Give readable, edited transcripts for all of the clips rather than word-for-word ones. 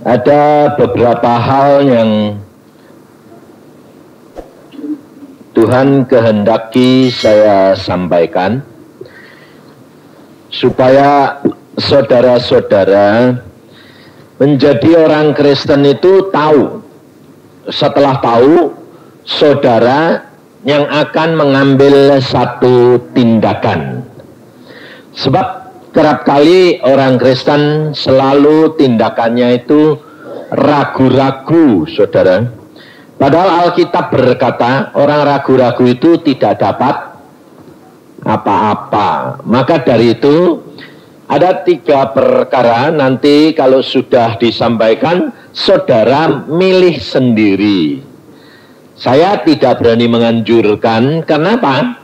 Ada beberapa hal yang Tuhan kehendaki saya sampaikan supaya saudara-saudara menjadi orang Kristen itu tahu. Setelah tahu, saudara yang akan mengambil satu tindakan. Sebab kerap kali orang Kristen selalu tindakannya itu ragu-ragu, saudara. Padahal Alkitab berkata orang ragu-ragu itu tidak dapat apa-apa. Maka dari itu ada 3 perkara nanti kalau sudah disampaikan, saudara milih sendiri. Saya tidak berani menganjurkan, kenapa?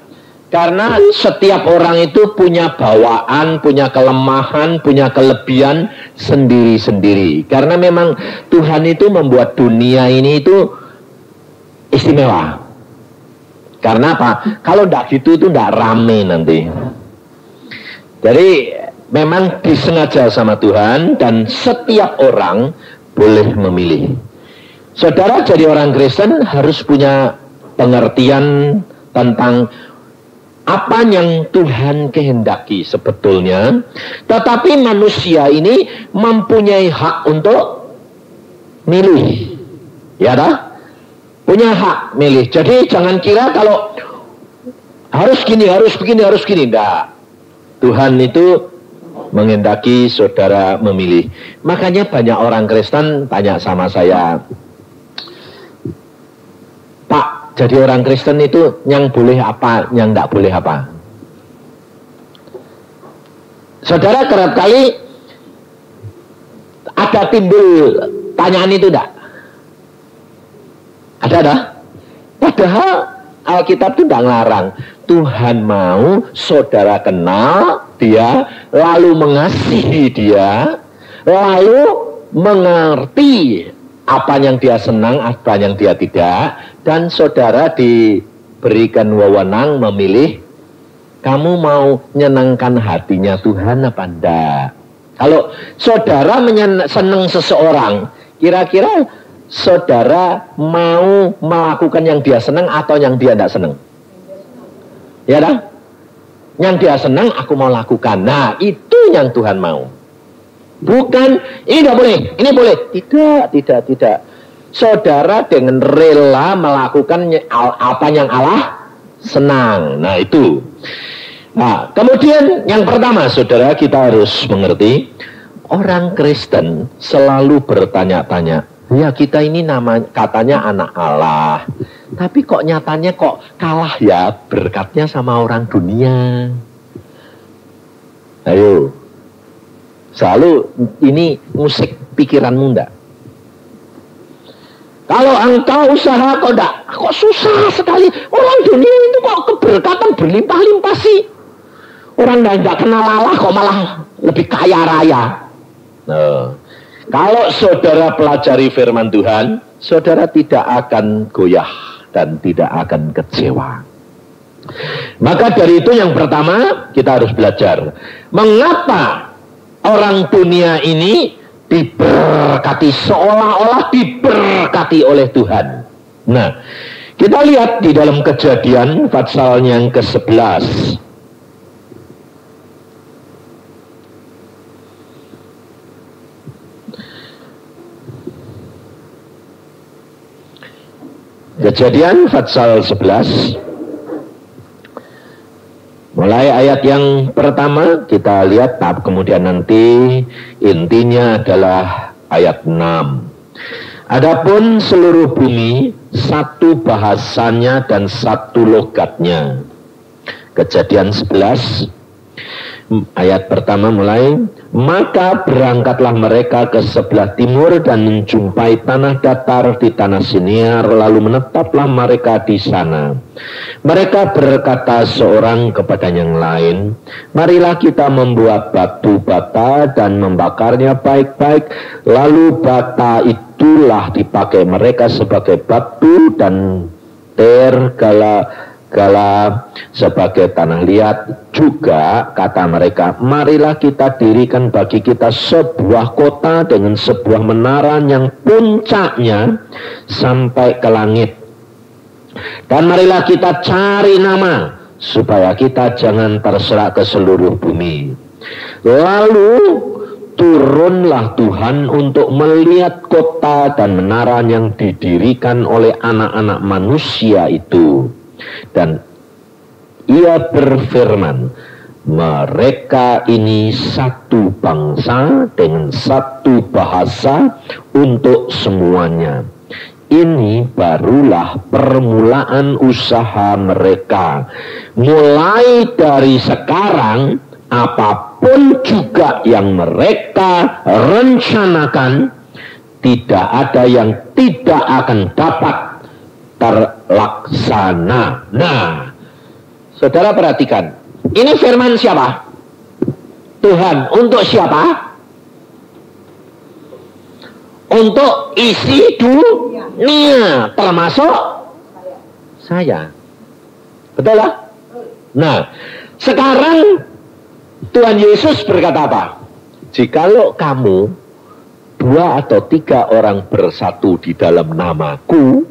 Karena setiap orang itu punya bawaan, punya kelemahan, punya kelebihan sendiri-sendiri. Karena memang Tuhan itu membuat dunia ini itu istimewa. Karena apa? Kalau tidak gitu itu tidak rame nanti. Jadi memang disengaja sama Tuhan dan setiap orang boleh memilih. Saudara jadi orang Kristen harus punya pengertian tentang apa yang Tuhan kehendaki sebetulnya. Tetapi manusia ini mempunyai hak untuk milih. Ya dah? Punya hak milih. Jadi jangan kira kalau harus gini, harus begini, harus gini. Tidak. Tuhan itu menghendaki saudara memilih. Makanya banyak orang Kristen tanya sama saya, Pak, jadi orang Kristen itu yang boleh apa, yang tidak boleh apa? Saudara kerap kali ada timbul tanyaan itu tidak? Ada dah? Padahal Alkitab itu tidak ngelarang. Tuhan mau saudara kenal dia, lalu mengasihi dia, lalu mengerti apa yang dia senang, apa yang dia tidak, dan saudara diberikan wewenang memilih, kamu mau menyenangkan hatinya Tuhan apa enggak? Kalau saudara senang seseorang, kira-kira saudara mau melakukan yang dia senang atau yang dia tidak senang? Ya dah? Yang dia senang aku mau lakukan. Nah, itu yang Tuhan mau. Bukan, ini tidak boleh, ini boleh. Tidak. Saudara dengan rela melakukan apa yang Allah senang. Nah, itu. Nah, kemudian yang pertama, saudara, kita harus mengerti, orang Kristen selalu bertanya-tanya, ya kita ini katanya anak Allah, tapi kok nyatanya kok kalah ya berkatnya sama orang dunia. Ayo. Selalu ini musik pikiranmu enggak? Kalau engkau usaha kok susah sekali. Orang dunia itu kok keberkatan berlimpah-limpah sih. Orang enggak kenal Allah kok malah lebih kaya raya. Nah, kalau saudara pelajari firman Tuhan, saudara tidak akan goyah dan tidak akan kecewa. Maka dari itu yang pertama kita harus belajar. Mengapa orang dunia ini diberkati, seolah-olah diberkati oleh Tuhan. Nah, kita lihat di dalam Kejadian pasal yang ke-11. Kejadian pasal 11. Mulai ayat yang pertama kita lihat, kemudian nanti intinya adalah ayat 6. Adapun seluruh bumi satu bahasanya dan satu logatnya. Kejadian 11 ayat pertama mulai, maka berangkatlah mereka ke sebelah timur dan menjumpai tanah datar di tanah Siniar, lalu menetaplah mereka di sana. Mereka berkata seorang kepada yang lain, marilah kita membuat batu bata dan membakarnya baik-baik, lalu bata itulah dipakai mereka sebagai batu dan tergala segala sebagai tanah liat. Juga kata mereka, marilah kita dirikan bagi kita sebuah kota dengan sebuah menara yang puncaknya sampai ke langit. Dan marilah kita cari nama supaya kita jangan terserak ke seluruh bumi. Lalu turunlah Tuhan untuk melihat kota dan menara yang didirikan oleh anak-anak manusia itu. Dan ia berfirman, mereka ini satu bangsa dengan satu bahasa untuk semuanya. Ini barulah permulaan usaha mereka. Mulai dari sekarang, apapun juga yang mereka rencanakan, tidak ada yang tidak akan dapat terlaksana. Nah, saudara perhatikan, ini firman siapa? Tuhan. Untuk siapa? Untuk isi dunia, termasuk saya. Betul lah? Nah, sekarang Tuhan Yesus berkata apa? Jikalau kamu 2 atau 3 orang bersatu di dalam namaku,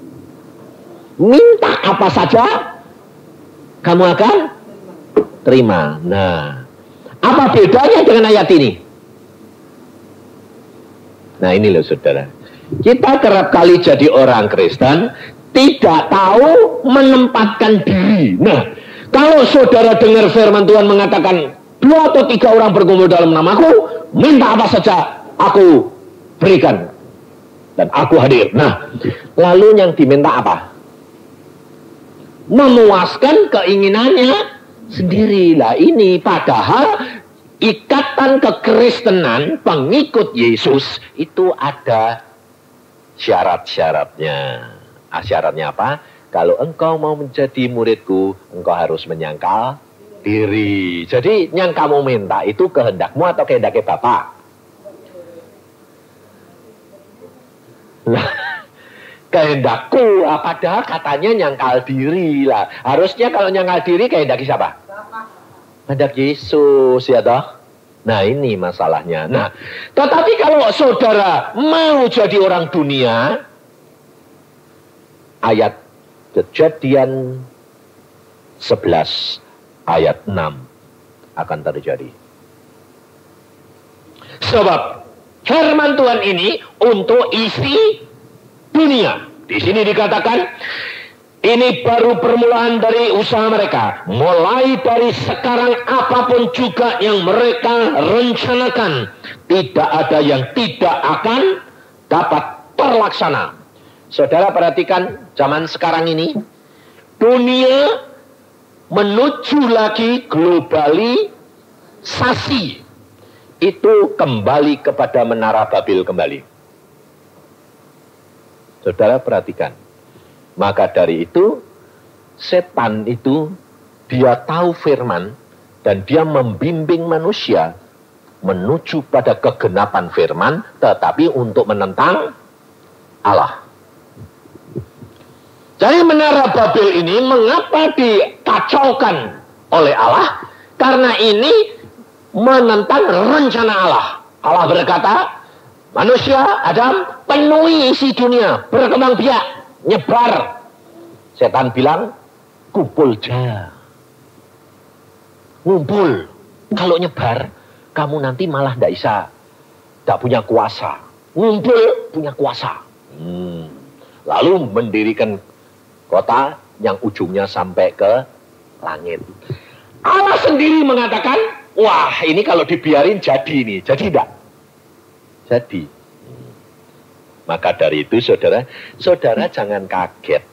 minta apa saja, kamu akan terima. Nah, apa bedanya dengan ayat ini? Nah, ini loh saudara, kita kerap kali jadi orang Kristen tidak tahu menempatkan diri. Nah, kalau saudara dengar firman Tuhan mengatakan 2 atau 3 orang berkumpul dalam namaku, minta apa saja aku berikan dan aku hadir. Nah, lalu yang diminta apa? Memuaskan keinginannya sendirilah. Ini padahal ikatan kekristenan pengikut Yesus itu ada syarat-syaratnya. Syaratnya apa? Kalau engkau mau menjadi muridku, engkau harus menyangkal diri. Jadi yang kamu minta itu kehendakmu atau kehendaknya Bapak? Kehendakku, padahal katanya nyangkal diri lah. Harusnya kalau nyangkal diri kehendak siapa? Kehendak Yesus, ya toh? Nah, ini masalahnya. Nah, tetapi kalau saudara mau jadi orang dunia, ayat Kejadian 11 ayat 6 akan terjadi. Sebab firman Tuhan ini untuk isi dunia. Di sini dikatakan, ini baru permulaan dari usaha mereka. Mulai dari sekarang apapun juga yang mereka rencanakan, tidak ada yang tidak akan dapat terlaksana. Saudara perhatikan zaman sekarang ini, dunia menuju lagi globalisasi. Itu kembali kepada Menara Babel kembali. Saudara perhatikan. Maka dari itu, setan itu dia tahu firman dan dia membimbing manusia menuju pada kegenapan firman, tetapi untuk menentang Allah. Jadi Menara Babel ini mengapa dikacaukan oleh Allah? Karena ini menentang rencana Allah. Allah berkata, manusia, Adam, penuhi isi dunia, berkembang biak, nyebar. Setan bilang, kumpul aja. Ngumpul. Kalau nyebar, kamu nanti malah tidak punya kuasa. Ngumpul, punya kuasa. Lalu mendirikan kota yang ujungnya sampai ke langit. Allah sendiri mengatakan, wah ini kalau dibiarin jadi ini. Jadi tidak? Jadi. Maka dari itu saudara jangan kaget.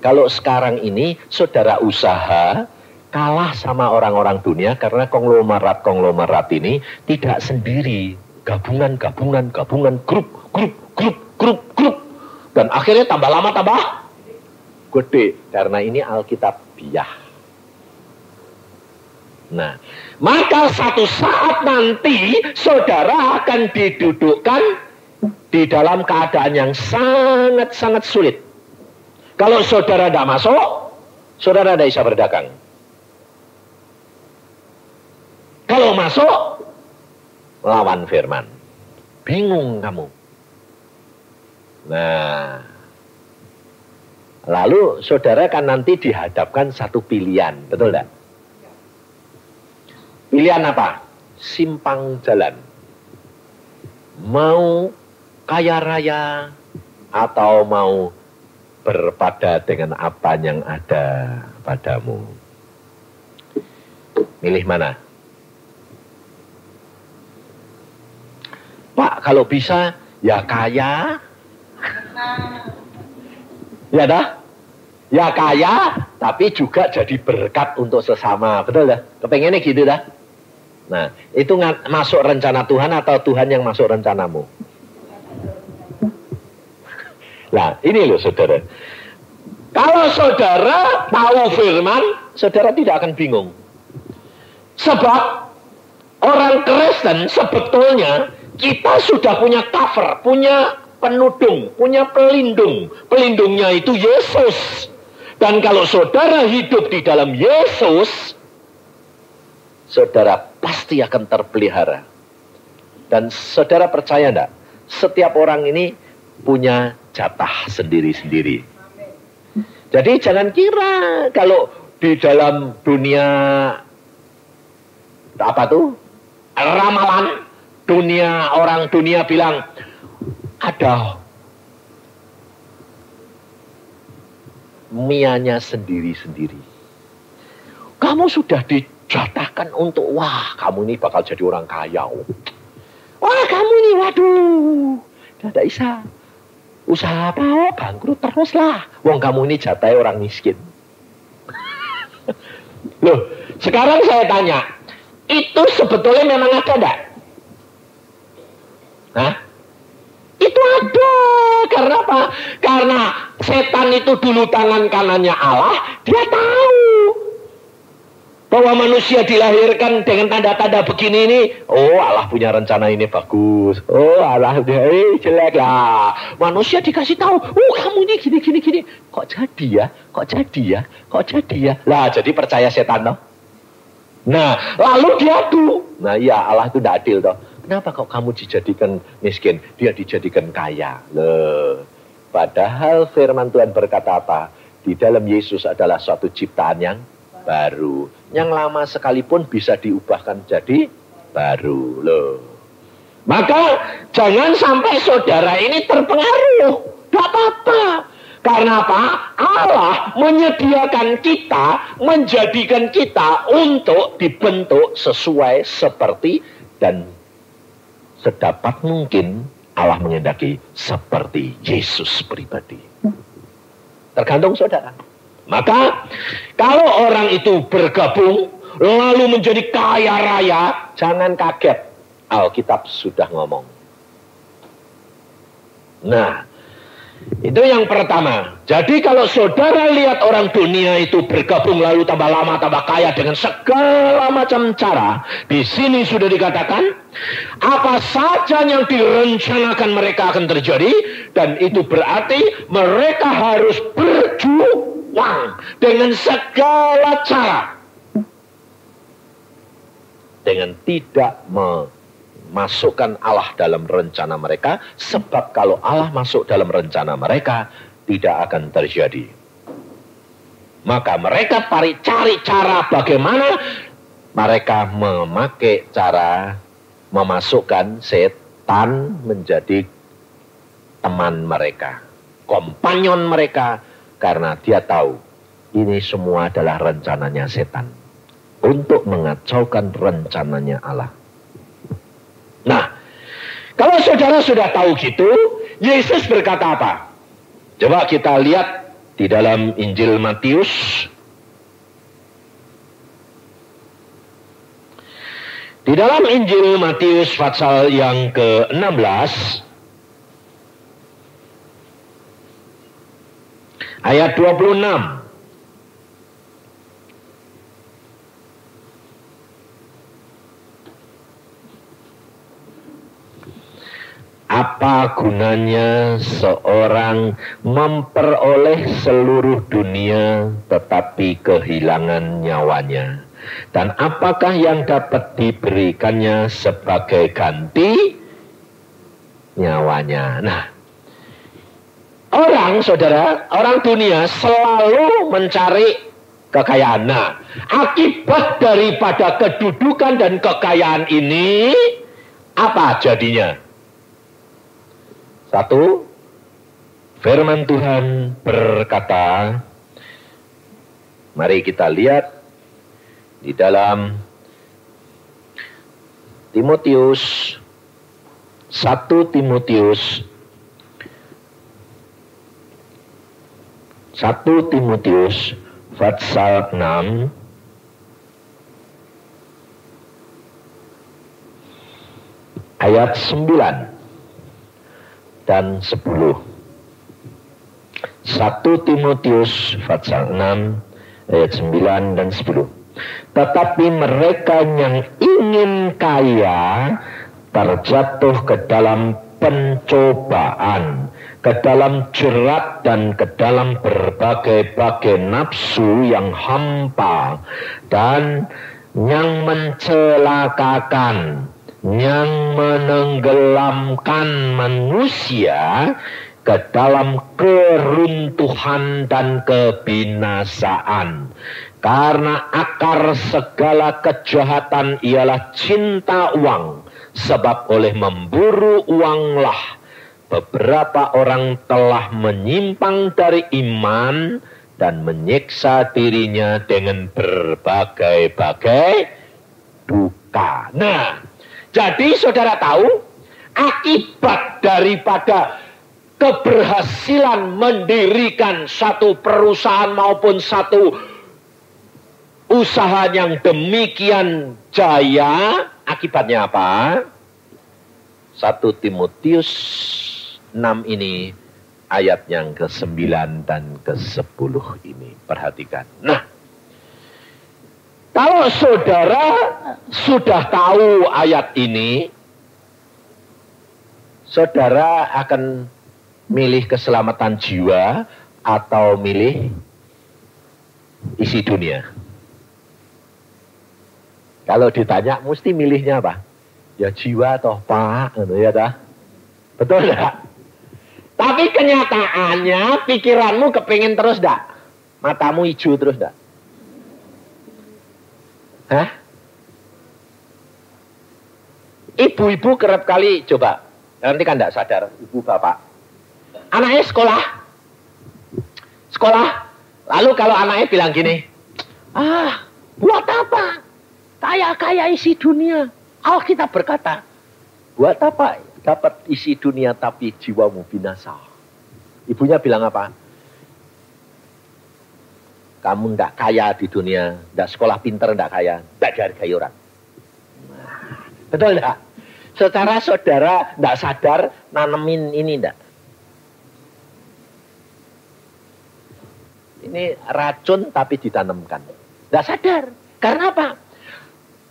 Kalau sekarang ini saudara usaha kalah sama orang-orang dunia karena konglomerat ini tidak sendiri. Gabungan, grup. Dan akhirnya tambah lama tambah gede. Karena ini Alkitabiah. Nah, maka satu saat nanti saudara akan didudukkan di dalam keadaan yang sangat-sangat sulit. Kalau saudara tidak masuk, saudara tidak bisa berdagang. Kalau masuk, lawan firman. Bingung kamu. Nah, lalu saudara kan nanti dihadapkan satu pilihan, betul tidak? Pilihan apa? Simpang jalan. Mau kaya raya atau mau berpada dengan apa yang ada padamu? Milih mana? Pak, kalau bisa ya kaya. Ya dah? Ya kaya, tapi juga jadi berkat untuk sesama. Betul dah? Kepengennya gitu dah? Nah, itu masuk rencana Tuhan atau Tuhan yang masuk rencanamu? Nah, ini loh saudara. Kalau saudara tahu firman, saudara tidak akan bingung. Sebab orang Kristen sebetulnya kita sudah punya cover, punya penudung, punya pelindung. Pelindungnya itu Yesus. Dan kalau saudara hidup di dalam Yesus, saudara pasti akan terpelihara. Dan saudara percaya enggak? Setiap orang ini punya jatah sendiri-sendiri. Jadi jangan kira kalau di dalam dunia apa tuh? Ramalan, orang dunia bilang ada mianya sendiri-sendiri. Kamu sudah dijatahkan untuk, wah kamu ini bakal jadi orang kaya. Wah kamu ini, waduh, tidak bisa. Usaha apa? Bangkrut terus lah. Wong kamu ini jatah orang miskin. Loh, sekarang saya tanya, itu sebetulnya memang ada enggak? Hah? Itu ada. Karena apa? Karena setan itu dulu tangan kanannya Allah, dia tahu bahwa manusia dilahirkan dengan tanda-tanda begini ini. Oh, Allah punya rencana ini bagus. Oh, Allah jelek lah. Manusia dikasih tahu, kamu ini gini. Kok jadi ya? Kok jadi ya? Kok jadi ya? Lah, jadi percaya setan toh? Nah, lalu dia tuh. Nah, iya, Allah itu tidak adil toh. Kenapa kok kamu dijadikan miskin? Dia dijadikan kaya. Loh, padahal firman Tuhan berkata apa? Di dalam Yesus adalah suatu ciptaan yang baru. Yang lama sekalipun bisa diubahkan jadi baru. Loh. Maka jangan sampai saudara ini terpengaruh. Tidak apa-apa. Karena apa? Allah menyediakan kita, menjadikan kita untuk dibentuk sesuai seperti dan sedapat mungkin Allah mengendaki seperti Yesus pribadi. Tergantung saudara. Maka kalau orang itu bergabung lalu menjadi kaya raya, jangan kaget. Alkitab sudah ngomong. Nah, itu yang pertama. Jadi kalau saudara lihat orang dunia itu bergabung lalu tambah lama tambah kaya dengan segala macam cara, di sini sudah dikatakan apa saja yang direncanakan mereka akan terjadi, dan itu berarti mereka harus berjuang dengan segala cara, dengan tidak memasukkan Allah dalam rencana mereka. Sebab kalau Allah masuk dalam rencana mereka, tidak akan terjadi. Maka mereka cari cara bagaimana mereka memakai cara memasukkan setan menjadi teman mereka, kompanyon mereka, karena dia tahu ini semua adalah rencananya setan untuk mengacaukan rencananya Allah. Nah, kalau saudara sudah tahu gitu, Yesus berkata apa? Coba kita lihat di dalam Injil Matius. Di dalam Injil Matius pasal yang ke-16 ayat 26. Apa gunanya seorang memperoleh seluruh dunia tetapi kehilangan nyawanya? Dan apakah yang dapat diberikannya sebagai ganti nyawanya? Nah, orang, saudara, orang dunia selalu mencari kekayaan. Nah, akibat daripada kedudukan dan kekayaan ini, apa jadinya? Satu, firman Tuhan berkata, mari kita lihat di dalam Timotius, 1 Timotius 1 Timotius pasal 6 ayat 9 dan 10. 1 Timotius pasal 6 ayat 9 dan 10. Tetapi mereka yang ingin kaya terjatuh ke dalam pencobaan, ke dalam jerat dan ke dalam berbagai-bagai nafsu yang hampa dan yang mencelakakan, yang menenggelamkan manusia ke dalam keruntuhan dan kebinasaan. Karena akar segala kejahatan ialah cinta uang, sebab oleh memburu uanglah beberapa orang telah menyimpang dari iman dan menyiksa dirinya dengan berbagai-bagai duka. Nah, jadi saudara tahu, akibat daripada keberhasilan mendirikan satu perusahaan maupun satu usaha yang demikian jaya, akibatnya apa? 1 Timotius 6 ini ayat yang ke-9 dan ke-10 ini. Perhatikan. Nah, kalau saudara sudah tahu ayat ini, saudara akan milih keselamatan jiwa atau milih isi dunia? Kalau ditanya, mesti milihnya apa? Ya jiwa toh Pak, ya dah. Betul enggak? Tapi kenyataannya pikiranmu kepingin terus enggak? Matamu hijau terus enggak? Hah? Ibu-ibu kerap kali coba, nanti kan enggak sadar, ibu bapak. Anaknya sekolah. Lalu kalau anaknya bilang gini, buat apa? Kaya-kaya isi dunia. Alkitab berkata, buat apa dapat isi dunia tapi jiwamu binasa? Ibunya bilang apa? Kamu nggak kaya di dunia, nggak sekolah pinter, nggak kaya, nggak dihargai orang. Betul nggak? Secara saudara nggak sadar nanemin ini nggak? Ini racun tapi ditanamkan. Nggak sadar. Karena apa?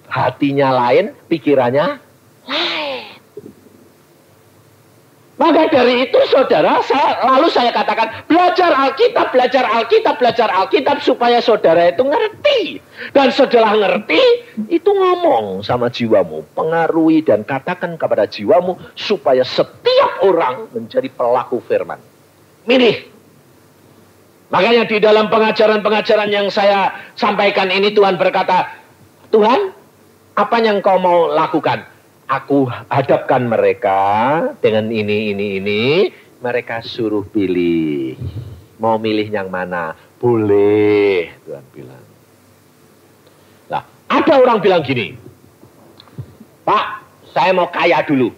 Hatinya lain, pikirannya lain. Maka dari itu saudara, saya katakan, belajar Alkitab supaya saudara itu ngerti. Dan setelah ngerti, itu ngomong sama jiwamu, pengaruhi dan katakan kepada jiwamu, supaya setiap orang menjadi pelaku firman. Milih. Makanya di dalam pengajaran-pengajaran yang saya sampaikan ini, Tuhan berkata, Tuhan, apa yang kau mau lakukan? Aku hadapkan mereka dengan ini. Mereka suruh pilih. Mau milih yang mana? Boleh, Tuhan bilang. Lah, ada orang bilang gini, Pak, saya mau kaya dulu.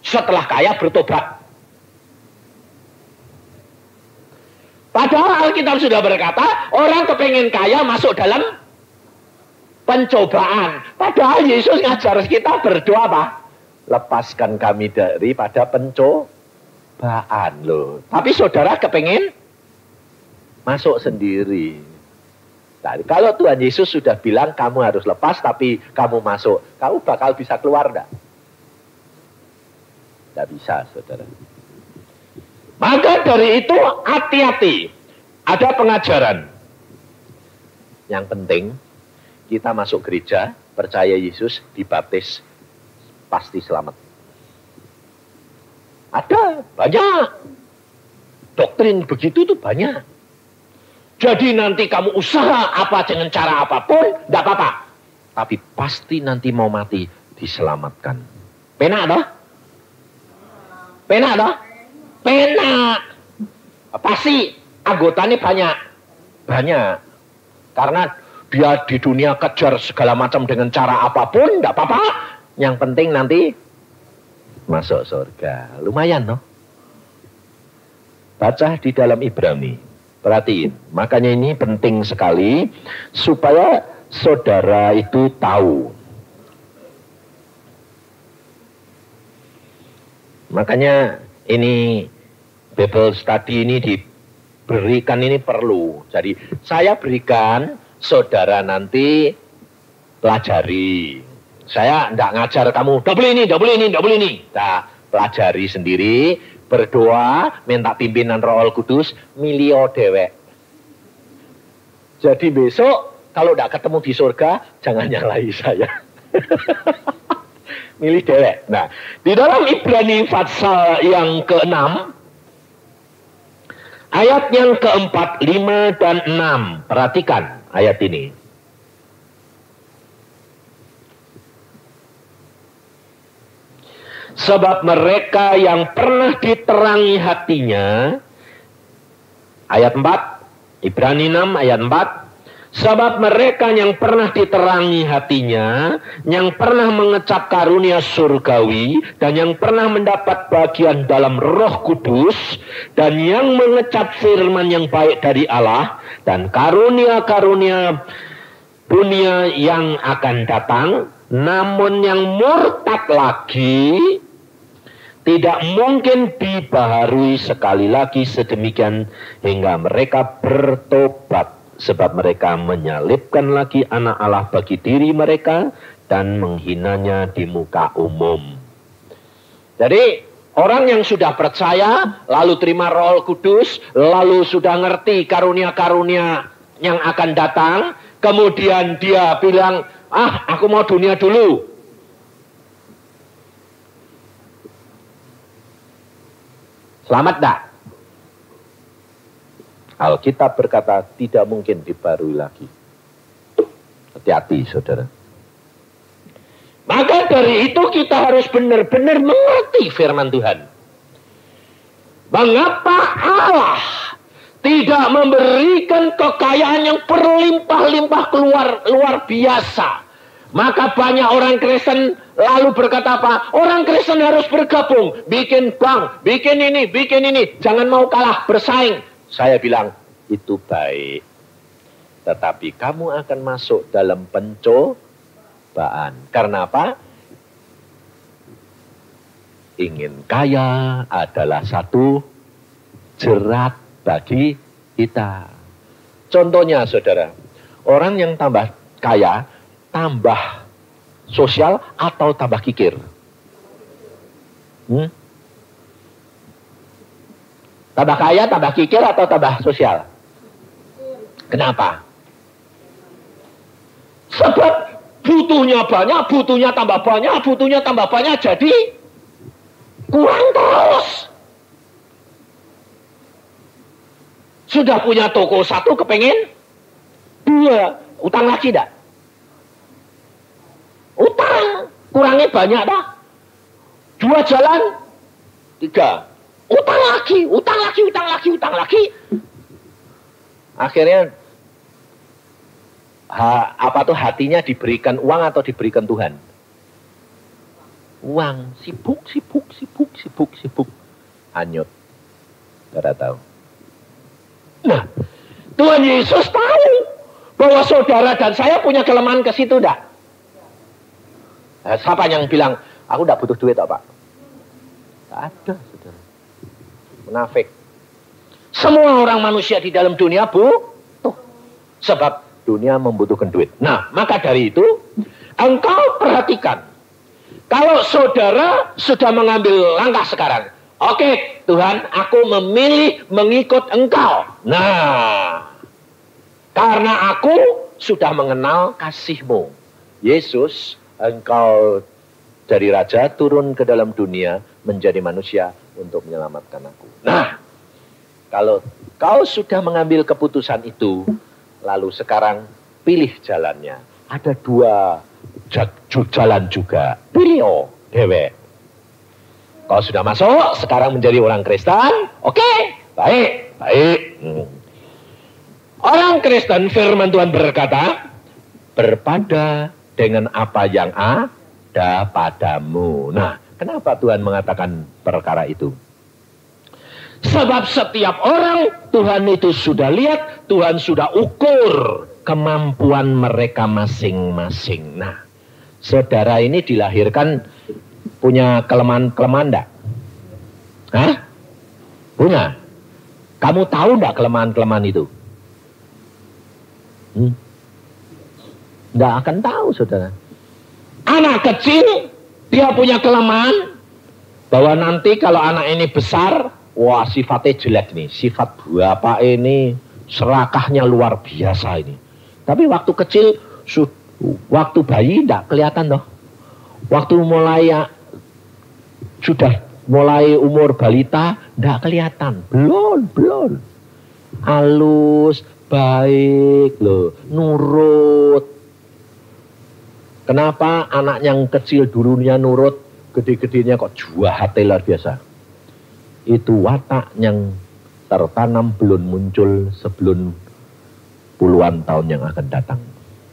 Setelah kaya bertobat. Padahal Alkitab sudah berkata, orang kepengen kaya masuk dalam pencobaan. Padahal Yesus ngajar kita berdoa apa? Lepaskan kami daripada pencobaan loh. Tapi saudara kepengen masuk sendiri. Nah, kalau Tuhan Yesus sudah bilang kamu harus lepas tapi kamu masuk, kamu bakal bisa keluar enggak? Tidak bisa, saudara. Maka dari itu hati-hati. Ada pengajaran. Yang penting kita masuk gereja, percaya Yesus, dibaptis, pasti selamat. Ada, banyak. Doktrin begitu tuh banyak. Jadi nanti kamu usaha apa dengan cara apapun, tidak apa-apa. Tapi pasti nanti mau mati, diselamatkan. Penak toh? Penak toh? Penak. Pasti anggotanya banyak. Banyak. Karena dia di dunia kejar segala macam dengan cara apapun, tidak apa-apa. Yang penting nanti masuk surga. Lumayan toh? Baca di dalam Ibrani. Perhatiin. Makanya ini penting sekali supaya saudara itu tahu. Makanya ini Bible study ini diberikan, ini perlu. Jadi saya berikan, saudara nanti pelajari. Saya tidak ngajar kamu, tidak boleh ini, tidak boleh ini, tidak boleh ini. Nah, pelajari sendiri, berdoa, minta pimpinan Roh Kudus, milio dewek. Jadi besok kalau tidak ketemu di surga, jangan nyalahi saya. Milih dewek. Nah, di dalam Ibrani pasal yang ke-6, ayat yang ke-4, 5, dan 6. Perhatikan ayat ini. Sebab mereka yang pernah diterangi hatinya, ayat 4, Ibrani 6 ayat 4, sebab mereka yang pernah diterangi hatinya, yang pernah mengecap karunia surgawi, dan yang pernah mendapat bagian dalam Roh Kudus, dan yang mengecap firman yang baik dari Allah, dan karunia-karunia dunia yang akan datang, namun yang murtad lagi, tidak mungkin dibaharui sekali lagi sedemikian hingga mereka bertobat. Sebab mereka menyalibkan lagi anak Allah bagi diri mereka dan menghinanya di muka umum. Jadi orang yang sudah percaya, lalu terima Roh Kudus, lalu sudah ngerti karunia-karunia yang akan datang, kemudian dia bilang, aku mau dunia dulu. Selamat dah. Alkitab berkata tidak mungkin dibarui lagi. Hati-hati, saudara. Maka dari itu kita harus benar-benar mengerti firman Tuhan. Mengapa Allah tidak memberikan kekayaan yang berlimpah-limpah luar biasa? Maka banyak orang Kristen lalu berkata apa? Orang Kristen harus bergabung, bikin bank, bikin ini. Jangan mau kalah, bersaing. Saya bilang, itu baik. Tetapi kamu akan masuk dalam pencobaan. Karena apa? Ingin kaya adalah satu jerat bagi kita. Contohnya, saudara. Orang yang tambah kaya, tambah sosial atau tambah kikir? Tambah kaya, tambah kikir, atau tambah sosial? Kenapa? Sebab butuhnya banyak, butuhnya tambah banyak, jadi kurang terus. Sudah punya toko satu, kepengen dua, utang lagi dah. Utang, kurangnya banyak dah. Dua jalan, tiga. Utang lagi. Akhirnya hatinya diberikan uang atau diberikan Tuhan? Uang, sibuk. Hanyut. Tidak tahu. Nah, Tuhan Yesus tahu bahwa saudara dan saya punya kelemahan ke situ dah. Siapa yang bilang, aku tidak butuh duit, Pak? Tidak ada, saudara. Munafik. Semua orang manusia di dalam dunia butuh. Sebab dunia membutuhkan duit. Nah, maka dari itu, engkau perhatikan. Kalau saudara sudah mengambil langkah sekarang, oke Tuhan, aku memilih mengikut Engkau. Nah, karena aku sudah mengenal kasih-Mu. Yesus, Engkau dari Raja turun ke dalam dunia menjadi manusia untuk menyelamatkan aku. Nah, kalau kau sudah mengambil keputusan itu, lalu sekarang pilih jalannya. Ada dua jalan juga. Pilih dewek. Kau sudah masuk, sekarang menjadi orang Kristen. Oke, baik. Orang Kristen, firman Tuhan berkata, berpada dengan apa yang ada padamu. Nah, kenapa Tuhan mengatakan perkara itu? Sebab setiap orang Tuhan itu sudah lihat, Tuhan sudah ukur kemampuan mereka masing-masing. Nah, saudara ini dilahirkan punya kelemahan-kelemahan enggak? Hah? Punya? Kamu tahu enggak kelemahan-kelemahan itu? Enggak akan tahu, saudara. Anak kecil, dia punya kelemahan bahwa nanti kalau anak ini besar, wah sifatnya jelek nih. Sifat bapak ini serakahnya luar biasa ini. Tapi waktu kecil, waktu bayi enggak kelihatan toh. Waktu sudah mulai umur balita, enggak kelihatan. Belum. Halus, baik loh, nurut. Kenapa anak yang kecil dulunya nurut, gede-gedenya kok jahat luar biasa? Itu watak yang tertanam belum muncul sebelum puluhan tahun yang akan datang.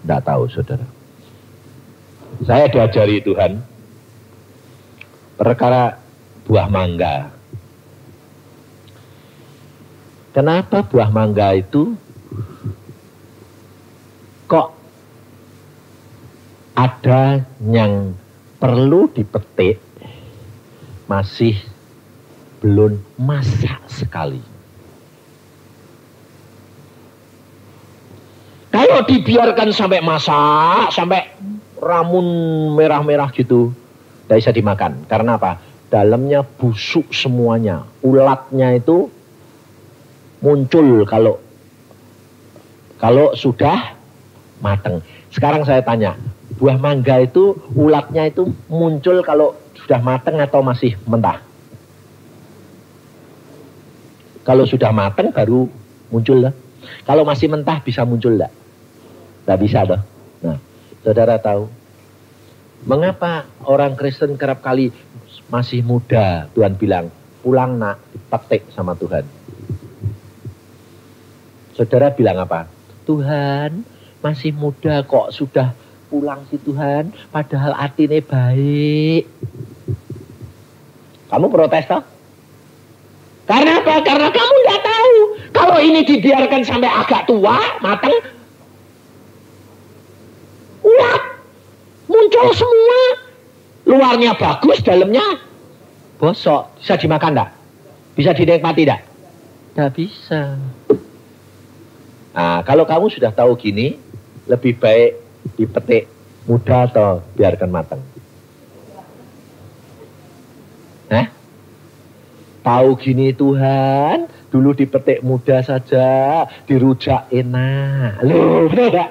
Tidak tahu, saudara. Saya diajari Tuhan perkara buah mangga. Kenapa buah mangga itu kok ada yang perlu dipetik masih belum masak sekali? Kalau dibiarkan sampai masak, sampai ramun merah-merah gitu, tidak bisa dimakan. Karena apa? Dalamnya busuk semuanya. Ulatnya itu muncul kalau sudah matang. Sekarang saya tanya, buah mangga itu ulatnya itu muncul kalau sudah matang atau masih mentah? Kalau sudah matang baru muncul lah. Kalau masih mentah bisa muncul enggak? Tidak bisa toh. Nah, saudara tahu mengapa orang Kristen kerap kali masih muda Tuhan bilang, pulang nak, dipetik sama Tuhan. Saudara bilang apa? Tuhan, masih muda kok sudah pulang si Tuhan, padahal hatinya baik. Kamu protes toh? Karena apa? Karena kamu tidak tahu. Kalau ini dibiarkan sampai agak tua, matang, ulat muncul semua. Luarnya bagus, dalamnya bosok. Bisa dimakan enggak? Bisa dinikmati enggak? Tidak bisa. Nah, kalau kamu sudah tahu gini, lebih baik dipetik muda atau biarkan matang? Tahu gini Tuhan, dulu dipetik muda saja, dirujak enak. Loh, betul enggak?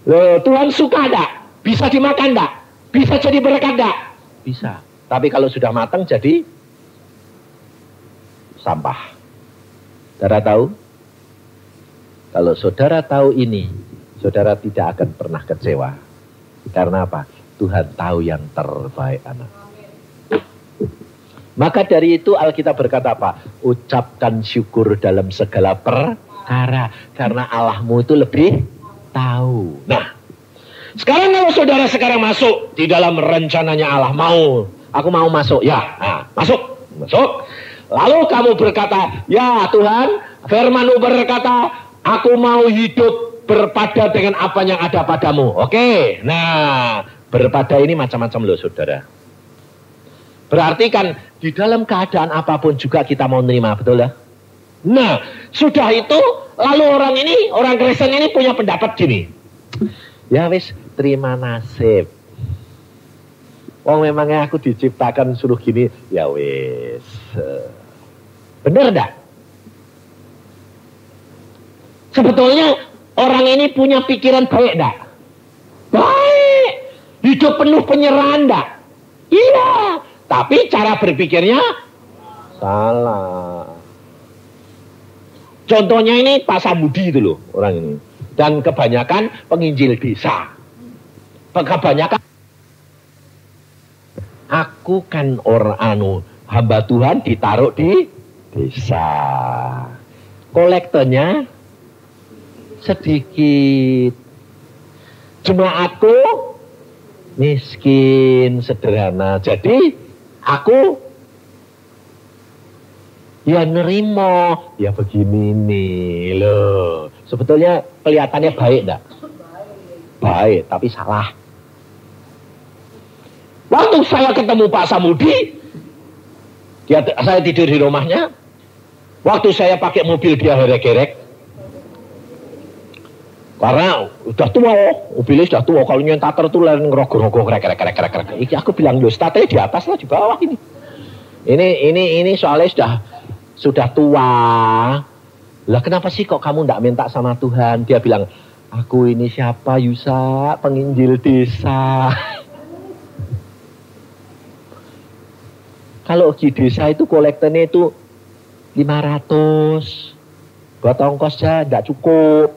Loh, Tuhan suka enggak? Bisa dimakan enggak? Bisa jadi berkat enggak? Bisa. Tapi kalau sudah matang jadi sampah. Saudara tahu? Kalau saudara tahu ini, saudara tidak akan pernah kecewa. Karena apa? Tuhan tahu yang terbaik anak. Maka dari itu Alkitab berkata apa? Ucapkan syukur dalam segala perkara. Karena Allahmu itu lebih tahu. Nah, sekarang kalau saudara sekarang masuk di dalam rencananya Allah, aku mau masuk. Ya, nah, masuk. Lalu kamu berkata, ya Tuhan, firman-Mu berkata, aku mau hidup berpada dengan apa yang ada padamu. Oke, nah, berpada ini macam-macam loh saudara. Berarti kan di dalam keadaan apapun juga kita mau nerima, betul ya? Nah, sudah itu, lalu orang Kristen ini punya pendapat gini. Ya wis, terima nasib. Wong memangnya aku diciptakan suruh gini, ya wis. Bener enggak? Sebetulnya orang ini punya pikiran baik enggak? Baik. Hidup penuh penyerahan enggak? Iya. Tapi cara berpikirnya salah. Contohnya ini Pak Sambudi itu loh, orang ini. Dan kebanyakan penginjil desa. Kebanyakan aku kan orang hamba Tuhan ditaruh di desa. Kolektornya sedikit. Jemaatku miskin, sederhana. Jadi aku ya nerimo, ya begini nih loh. Sebetulnya kelihatannya baik enggak? Baik, tapi salah. Waktu saya ketemu Pak Samudi, saya tidur di rumahnya. Waktu saya pakai mobil dia herek-herek. Karena udah tua, mobilnya sudah tua. Kalau nyentater tuh lain ngerogoh-rogoh krek. Iki aku bilang, loh startnya di atas lah, di bawah ini. Ini soalnya sudah tua. Lah kenapa sih kok kamu enggak minta sama Tuhan? Dia bilang, aku ini siapa Yusa, penginjil desa. Kalau di desa itu kolektornya itu 500. Buat ongkosnya enggak cukup.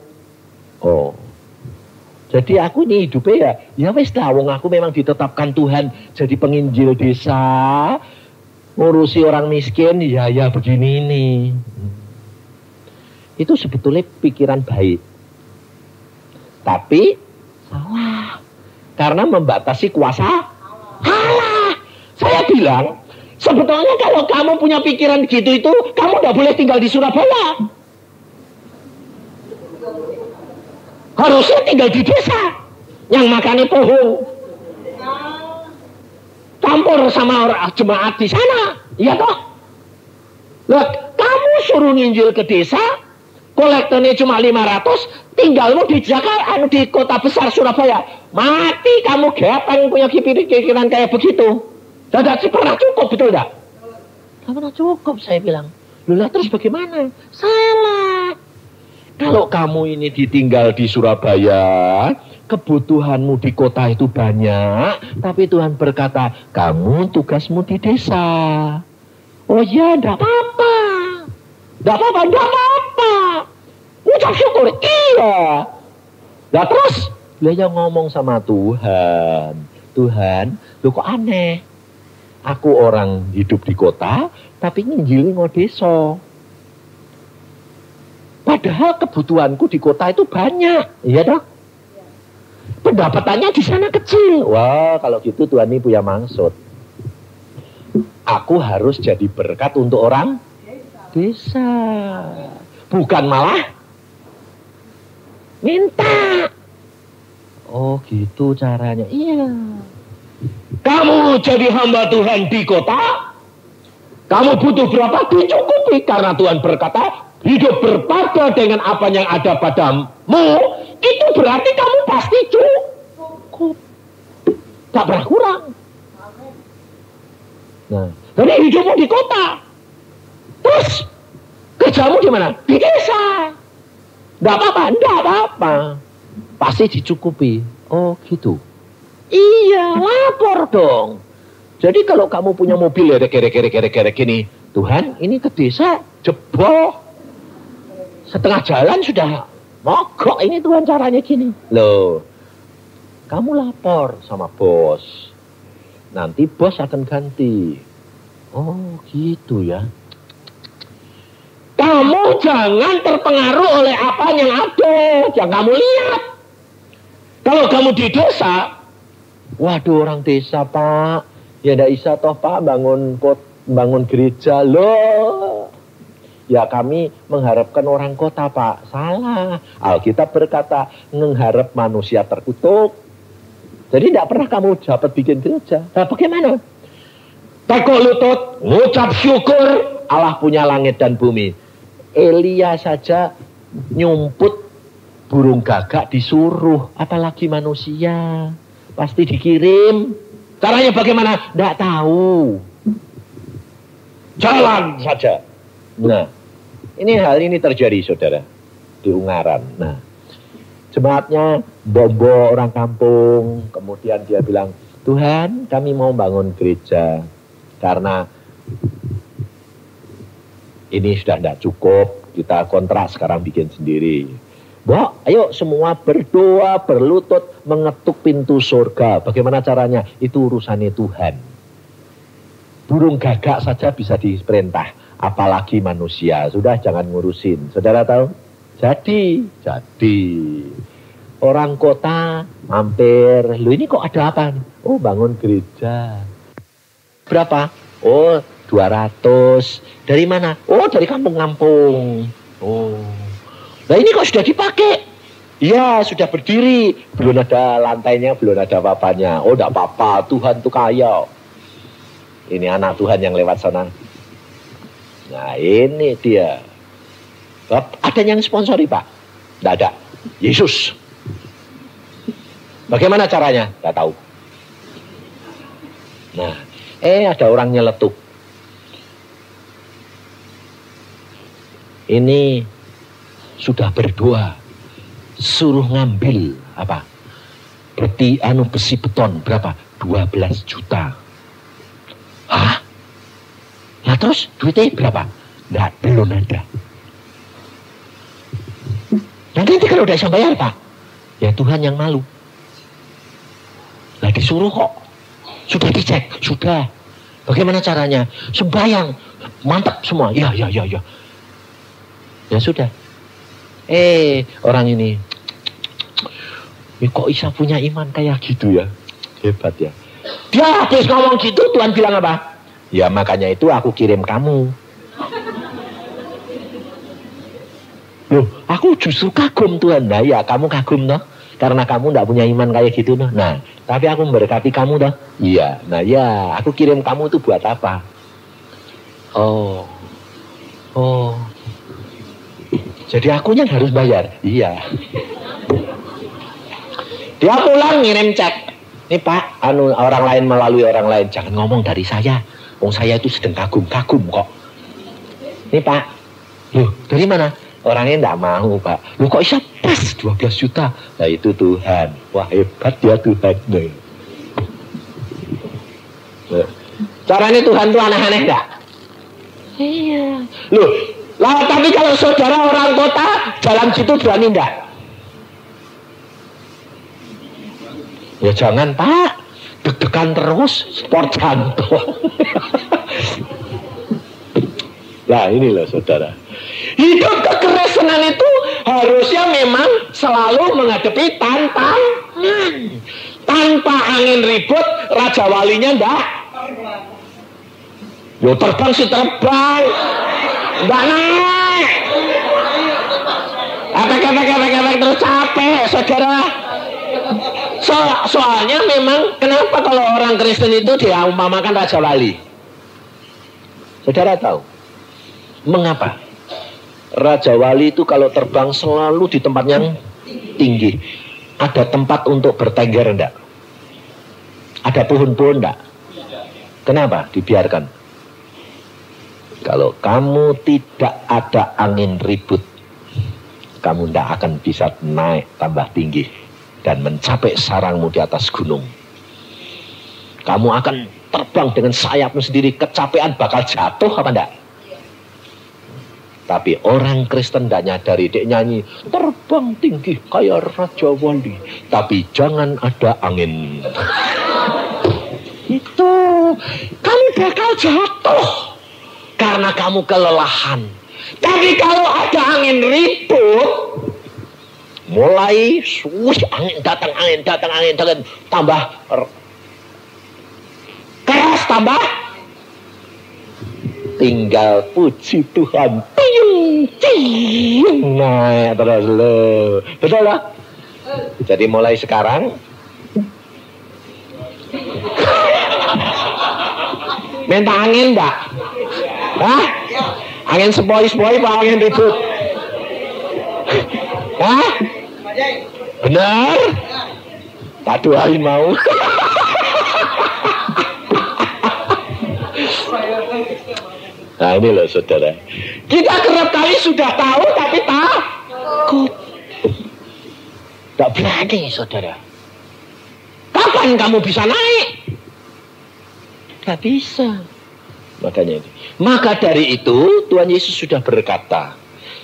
Oh. Jadi aku ini hidupnya ya wis lah, wong aku memang ditetapkan Tuhan jadi penginjil desa, ngurusi orang miskin, ya begini nih. Itu sebetulnya pikiran baik. Tapi salah. Karena membatasi kuasa Allah. Saya bilang, sebetulnya kalau kamu punya pikiran gitu itu, kamu tidak boleh tinggal di Surabaya. Harusnya tinggal di desa. Yang makannya pohon. Campur sama orang jemaat di sana. Iya toh? Loh, kamu suruh nginjil ke desa, kolektornya cuma 500, tinggalmu di Jakarta, di kota besar Surabaya. Mati kamu gepeng punya pikiran kayak begitu. Tidak pernah cukup, betul tidak? Tidak pernah cukup, saya bilang. Loh, terus bagaimana? Salah. Kalau kamu ini ditinggal di Surabaya, kebutuhanmu di kota itu banyak, tapi Tuhan berkata, kamu tugasmu di desa. Oh ya, enggak apa-apa. Enggak apa-apa. Ucap syukur, iya. Nah terus, dia ngomong sama Tuhan. Tuhan, lu kok aneh? Aku orang hidup di kota, tapi nginjili ngodeso. Padahal kebutuhanku di kota itu banyak. Iya dong? Pendapatannya di sana kecil. Wah, kalau gitu Tuhan ini punya maksud. Aku harus jadi berkat untuk orang desa. Bukan malah minta. Oh gitu caranya. Iya. Kamu jadi hamba Tuhan di kota, kamu butuh berapa? Dicukupi. Karena Tuhan berkata, hidup berpada dengan apa yang ada padamu, itu berarti kamu pasti cukup. Tak pernah kurang. Nah, jadi hidupmu di kota. Terus, kerjamu di mana? Di desa. Enggak apa-apa, enggak apa-apa. Pasti dicukupi. Oh gitu. Iya, lapor dong. Jadi kalau kamu punya mobil ya kere-kere gini, Tuhan ini ke desa jebol. Setengah jalan sudah mogok, ini Tuhan caranya gini. Loh, kamu lapor sama bos. Nanti bos akan ganti. Oh gitu ya. Kamu jangan terpengaruh oleh apa yang ada. Yang kamu lihat. Kalau kamu di desa, waduh orang desa Pak, ya tidak bisa toh Pak bangun gereja loh. Ya kami mengharapkan orang kota Pak. Salah. Alkitab berkata mengharap manusia terkutuk. Jadi tidak pernah kamu dapat bikin gereja. Nah bagaimana? Tekuk lutut, ngucap syukur, Allah punya langit dan bumi. Elia saja nyumput burung gagak disuruh, apalagi manusia. Pasti dikirim. Caranya bagaimana? Tidak tahu. Jalan saja. Nah, hal ini terjadi saudara di Ungaran. Nah, jemaatnya bobo orang kampung. Kemudian dia bilang, Tuhan kami mau bangun gereja. Karena ini sudah tidak cukup. Kita kontrak sekarang bikin sendiri. Mbok, ayo semua berdoa, berlutut, mengetuk pintu surga. Bagaimana caranya? Itu urusannya Tuhan. Burung gagak saja bisa diperintah, apalagi manusia. Sudah, jangan ngurusin. Saudara tahu? Jadi. Orang kota mampir. Loh, ini kok ada apa? Oh, bangun gereja. Berapa? Oh, 200. Dari mana? Oh, dari kampung-kampung. Oh. Nah, ini kok sudah dipakai? Iya, sudah berdiri. Belum ada lantainya, belum ada apa-apanya. Oh, enggak apa-apa, Tuhan tuh kaya. Ini anak Tuhan yang lewat sana. Nah, ini dia. Ada yang sponsori, Pak? Enggak ada. Yesus. Bagaimana caranya? Enggak tahu. Nah, ada orang nyeletuk. Ini sudah berdoa, suruh ngambil apa? Besi beton berapa? 12 juta. Hah? Nah terus duitnya berapa? Nggak, belum ada. Nanti kalau udah sampai bayar Pak, ya Tuhan yang malu. Nah disuruh kok. Sudah dicek, sudah. Bagaimana caranya? Sembayang, mantap semua. Ya. Ya sudah. Orang ini kok bisa punya iman kayak gitu ya? Hebat ya. Dia habis ngomong gitu, Tuhan bilang apa? Ya makanya itu aku kirim kamu. Loh, aku justru kagum Tuhan. Nah ya, kamu kagum toh? Karena kamu tidak punya iman kayak gitu toh. Nah, tapi aku memberkati kamu toh. Iya, nah ya, aku kirim kamu itu buat apa? Oh. Jadi aku yang harus bayar. Iya. Dia pulang ngirim cek. Ini Pak, orang lain melalui orang lain. Jangan ngomong dari saya. Saya itu sedang kagum-kagum kok. Ini Pak. Loh, dari mana? Orangnya enggak mau Pak. Loh kok bisa pas 12 juta? Nah itu Tuhan. Wah hebat ya Tuhan. Caranya Tuhan itu aneh-aneh enggak? Iya. Loh. Lah tapi kalau saudara orang kota jalan situ berani enggak? Ya jangan Pak, deg-degan terus, sport jantung. Nah ini loh saudara, hidup kekerasan itu harusnya memang selalu menghadapi tantangan. Tanpa angin ribut, Raja Walinya enggak. Yo terbang sih terbang. Enggak naik. Efek terus capek, saudara. Soalnya memang kenapa kalau orang Kristen itu diumpamakan Raja Wali? Saudara tahu? Mengapa? Raja Wali itu kalau terbang selalu di tempat yang tinggi. Ada tempat untuk bertengger enggak? Ada pohon-pohon enggak? Kenapa dibiarkan? Kalau kamu tidak ada angin ribut, kamu tidak akan bisa naik tambah tinggi dan mencapai sarangmu di atas gunung. Kamu akan terbang dengan sayapmu sendiri, kecapean bakal jatuh apa enggak? Tapi orang Kristen tidak nyadari, dia nyanyi terbang tinggi kayak Raja Wali, tapi jangan ada angin. Itu kamu bakal jatuh karena kamu kelelahan. Tapi kalau ada angin ribut, mulai angin datang, tambah keras, tambah tinggal puji Tuhan, tiung naik terus lo, betul lah. Jadi mulai sekarang minta angin enggak? Hah? Angin sepoi-sepoi apa angin ribut? Hah? Benar? Tak doain mau. Nah ini loh saudara, kita kerap kali sudah tahu tapi takut, tak berani saudara. Kapan kamu bisa naik? Gak bisa. Makanya itu. Maka dari itu Tuhan Yesus sudah berkata,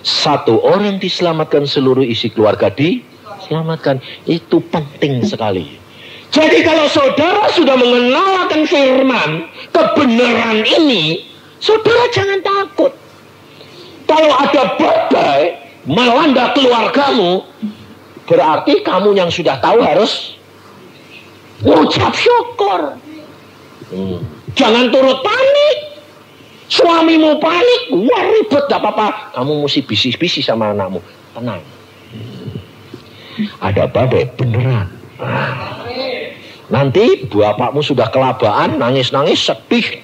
satu orang diselamatkan, seluruh isi keluarga diselamatkan. Itu penting sekali. Jadi kalau saudara sudah mengenal akan firman, kebenaran ini, saudara jangan takut. Kalau ada badai melanda keluargamu, berarti kamu yang sudah tahu harus ucap syukur. Jangan turut panik. Suamimu panik, wah ribet, gak apa-apa. Kamu mesti bisik-bisik sama anakmu. Tenang. Ada badai beneran. Nanti bapakmu sudah kelabaan, nangis-nangis, sedih,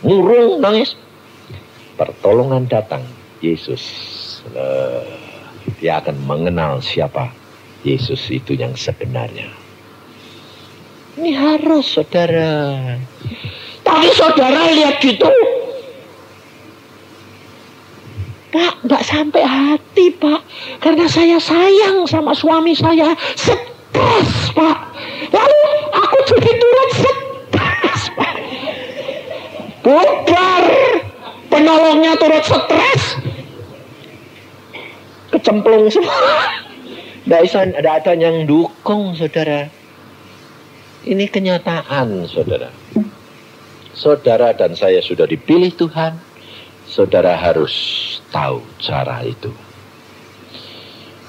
murung, nangis. Pertolongan datang, Yesus. Dia akan mengenal siapa Yesus itu yang sebenarnya. Ini harus saudara. Tapi saudara lihat gitu, Pak, gak sampai hati Pak. Karena saya sayang sama suami saya. Stres Pak. Lalu aku jadi turut stres Pak. Bubar. Penolongnya turut stres. Kecemplung semua. Gak ada yang dukung saudara. Ini kenyataan saudara. Saudara dan saya sudah dipilih Tuhan. Saudara harus tahu cara itu.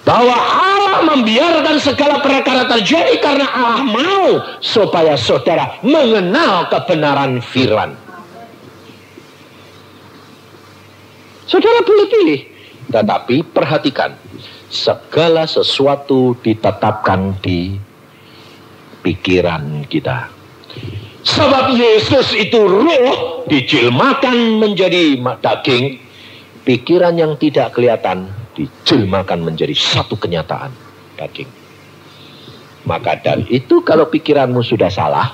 Bahwa Allah membiarkan segala perkara terjadi karena Allah mau supaya saudara mengenal kebenaran firman. Saudara boleh pilih, tetapi perhatikan, segala sesuatu ditetapkan di pikiran kita. Sebab Yesus itu roh dijilmakan menjadi daging. Pikiran yang tidak kelihatan dijilmakan menjadi satu kenyataan, daging. Maka dari itu kalau pikiranmu sudah salah,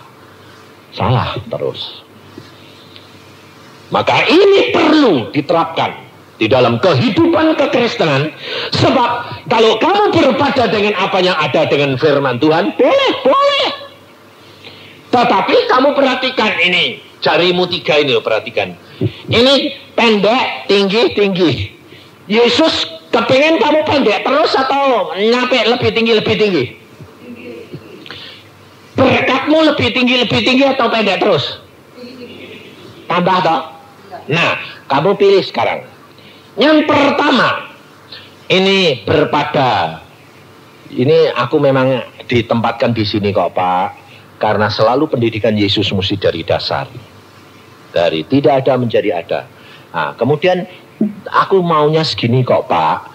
salah terus. Maka ini perlu diterapkan di dalam kehidupan kekristenan. Sebab kalau kamu berpada dengan apa yang ada dengan firman Tuhan, boleh. Tetapi kamu perhatikan ini, jarimu 3 ini loh, perhatikan. Ini pendek, tinggi. Yesus kepingin kamu pendek terus atau nyampe lebih tinggi? Berkatmu lebih tinggi atau pendek terus? Tambah toh? Nah, kamu pilih sekarang. Yang pertama, ini berpada. Ini aku memang ditempatkan di sini kok Pak. Karena selalu pendidikan Yesus mesti dari dasar. Dari tidak ada menjadi ada. Nah, kemudian aku maunya segini kok Pak.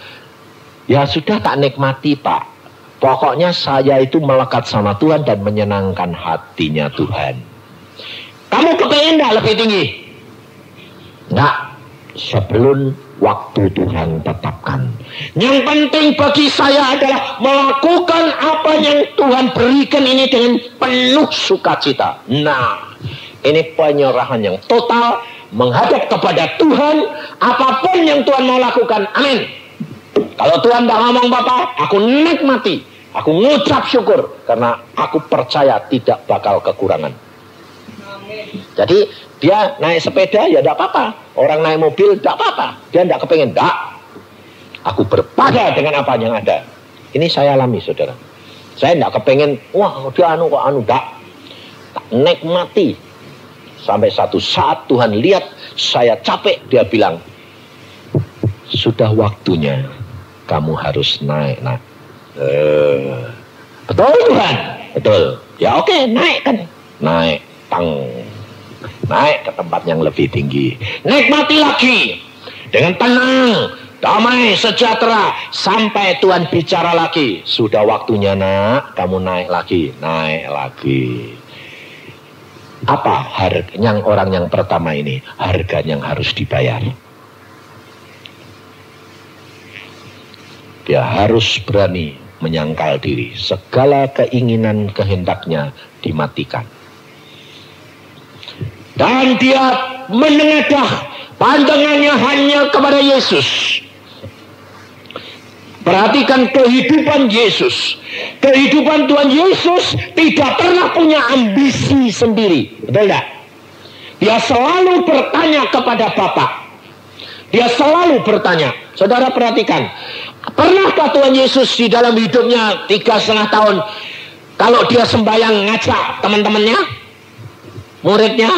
Ya sudah tak nikmati Pak. Pokoknya saya itu melekat sama Tuhan dan menyenangkan hatinya Tuhan. Kamu kepengen gak lebih tinggi? Enggak. Sebelum waktu Tuhan tetapkan. Yang penting bagi saya adalah melakukan apa yang Tuhan berikan ini dengan penuh sukacita. Nah, ini penyerahan yang total menghadap kepada Tuhan. Apapun yang Tuhan mau lakukan, amin. Kalau Tuhan tidak ngomong apa-apa, aku nikmati, aku ngucap syukur karena aku percaya tidak bakal kekurangan. Jadi dia naik sepeda ya tidak apa-apa. Orang naik mobil tidak apa-apa. Dia tidak kepengen, tidak. Aku berpada dengan apa yang ada. Ini saya alami saudara. Saya tidak kepengen, wah dia kok tidak. Tak nikmati. Sampai satu saat Tuhan lihat saya capek. Dia bilang, sudah waktunya kamu harus naik. Betul Tuhan? Betul. Ya oke, naik kan. Naik. Naik ke tempat yang lebih tinggi. Nikmati lagi. Dengan tenang, damai, sejahtera. Sampai Tuhan bicara lagi. Sudah waktunya nak, kamu naik lagi. Naik lagi. Apa harganya orang yang pertama ini? Harga yang harus dibayar. Dia harus berani menyangkal diri. Segala keinginan kehendaknya dimatikan. Dan dia menengadah pandangannya hanya kepada Yesus. Perhatikan kehidupan Yesus. Kehidupan Tuhan Yesus tidak pernah punya ambisi sendiri. Betul tidak? Dia selalu bertanya kepada Bapa. Dia selalu bertanya. Saudara perhatikan. Pernahkah Tuhan Yesus di dalam hidupnya 3,5 tahun, kalau dia sembahyang ngajak teman-temannya, muridnya?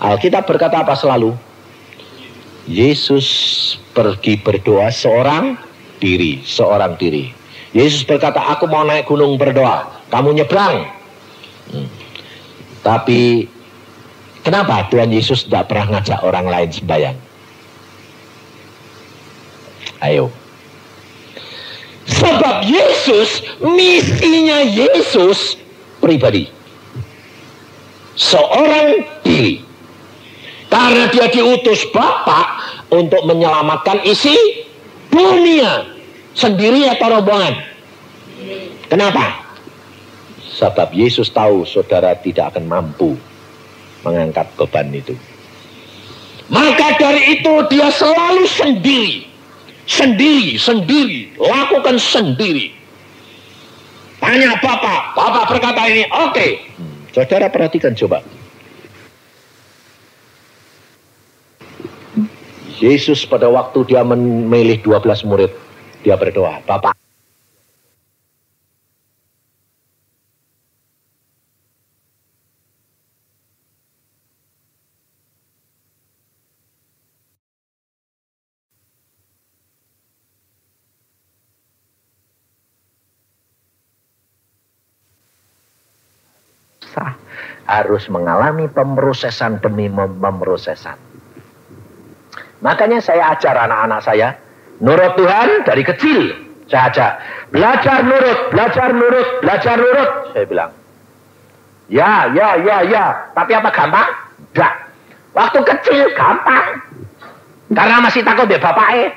Alkitab berkata apa selalu? Yesus pergi berdoa seorang diri. Yesus berkata, aku mau naik gunung berdoa, kamu nyebrang. Tapi kenapa Tuhan Yesus tidak pernah ngajak orang lain sembahyang? Ayo. Sebab Yesus, misinya Yesus pribadi. Seorang diri. Karena dia diutus Bapa untuk menyelamatkan isi dunia. Sendiri atau rombongan? Kenapa? Sebab Yesus tahu saudara tidak akan mampu mengangkat beban itu. Maka dari itu dia selalu sendiri. Sendiri. Lakukan sendiri. Tanya Bapa. Bapa berkata ini, oke. Saudara perhatikan coba. Yesus pada waktu dia memilih 12 murid, dia berdoa, Bapa, harus mengalami pemrosesan demi pemrosesan. Makanya saya ajar anak-anak saya nurut Tuhan dari kecil. Saya ajak belajar nurut. Saya bilang, ya. Tapi apa gampang? Enggak. Waktu kecil gampang. Karena masih takut deh bapaknya.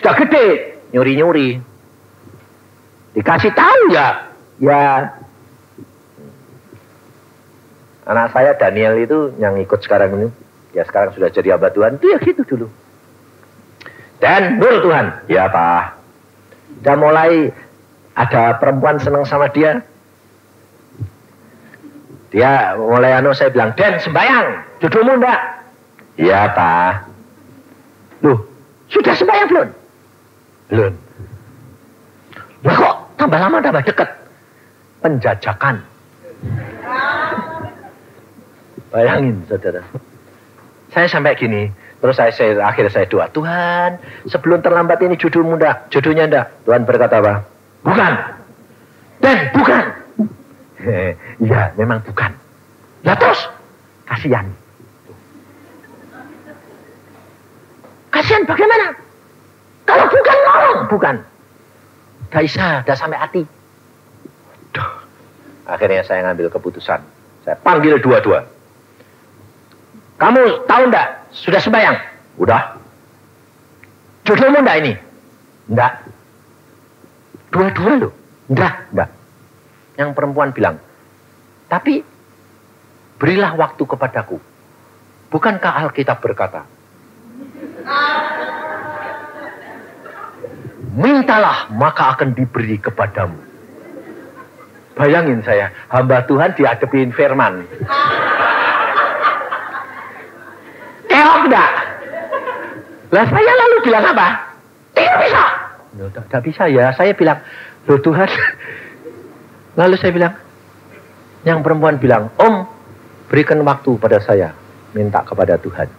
Sudah gede nyuri. Dikasih tahu ya. Anak saya Daniel itu yang ikut sekarang ini. Ya sekarang sudah jadi hamba Tuhan. Dia gitu dulu. Dan nurut Tuhan. Ya Pak. Udah mulai ada perempuan senang sama dia. Dia mulai saya bilang, Dan sembahyang. Jodohmu enggak? Ya Pak. Loh, sudah sembahyang belum? Belum. Lah kok tambah lama tambah dekat? Penjajakan. Bayangin saudara. Saya sampai gini, terus akhirnya saya doa, Tuhan, sebelum terlambat ini jodohnya enggak? Tuhan berkata apa? Bukan. Dan bukan. Iya, memang bukan. Lah terus, kasihan. Kasihan bagaimana? Kalau bukan nolong, bukan. Gak sampai hati. Duh. Akhirnya saya ngambil keputusan. Saya panggil dua-dua. Kamu tahu enggak? Sudah sembahyang? Udah. Jodohmu enggak ini? Enggak. Dua-dua loh. Enggak. Yang perempuan bilang, tapi berilah waktu kepadaku. Bukankah Alkitab berkata, mintalah maka akan diberi kepadamu. Bayangin saya, hamba Tuhan dihadapin firman. Enggak. Lah saya lalu bilang apa? Tidak bisa. Tidak bisa ya. Saya bilang, loh Tuhan. Lalu saya bilang, yang perempuan bilang, Om, berikan waktu pada saya. Minta kepada Tuhan.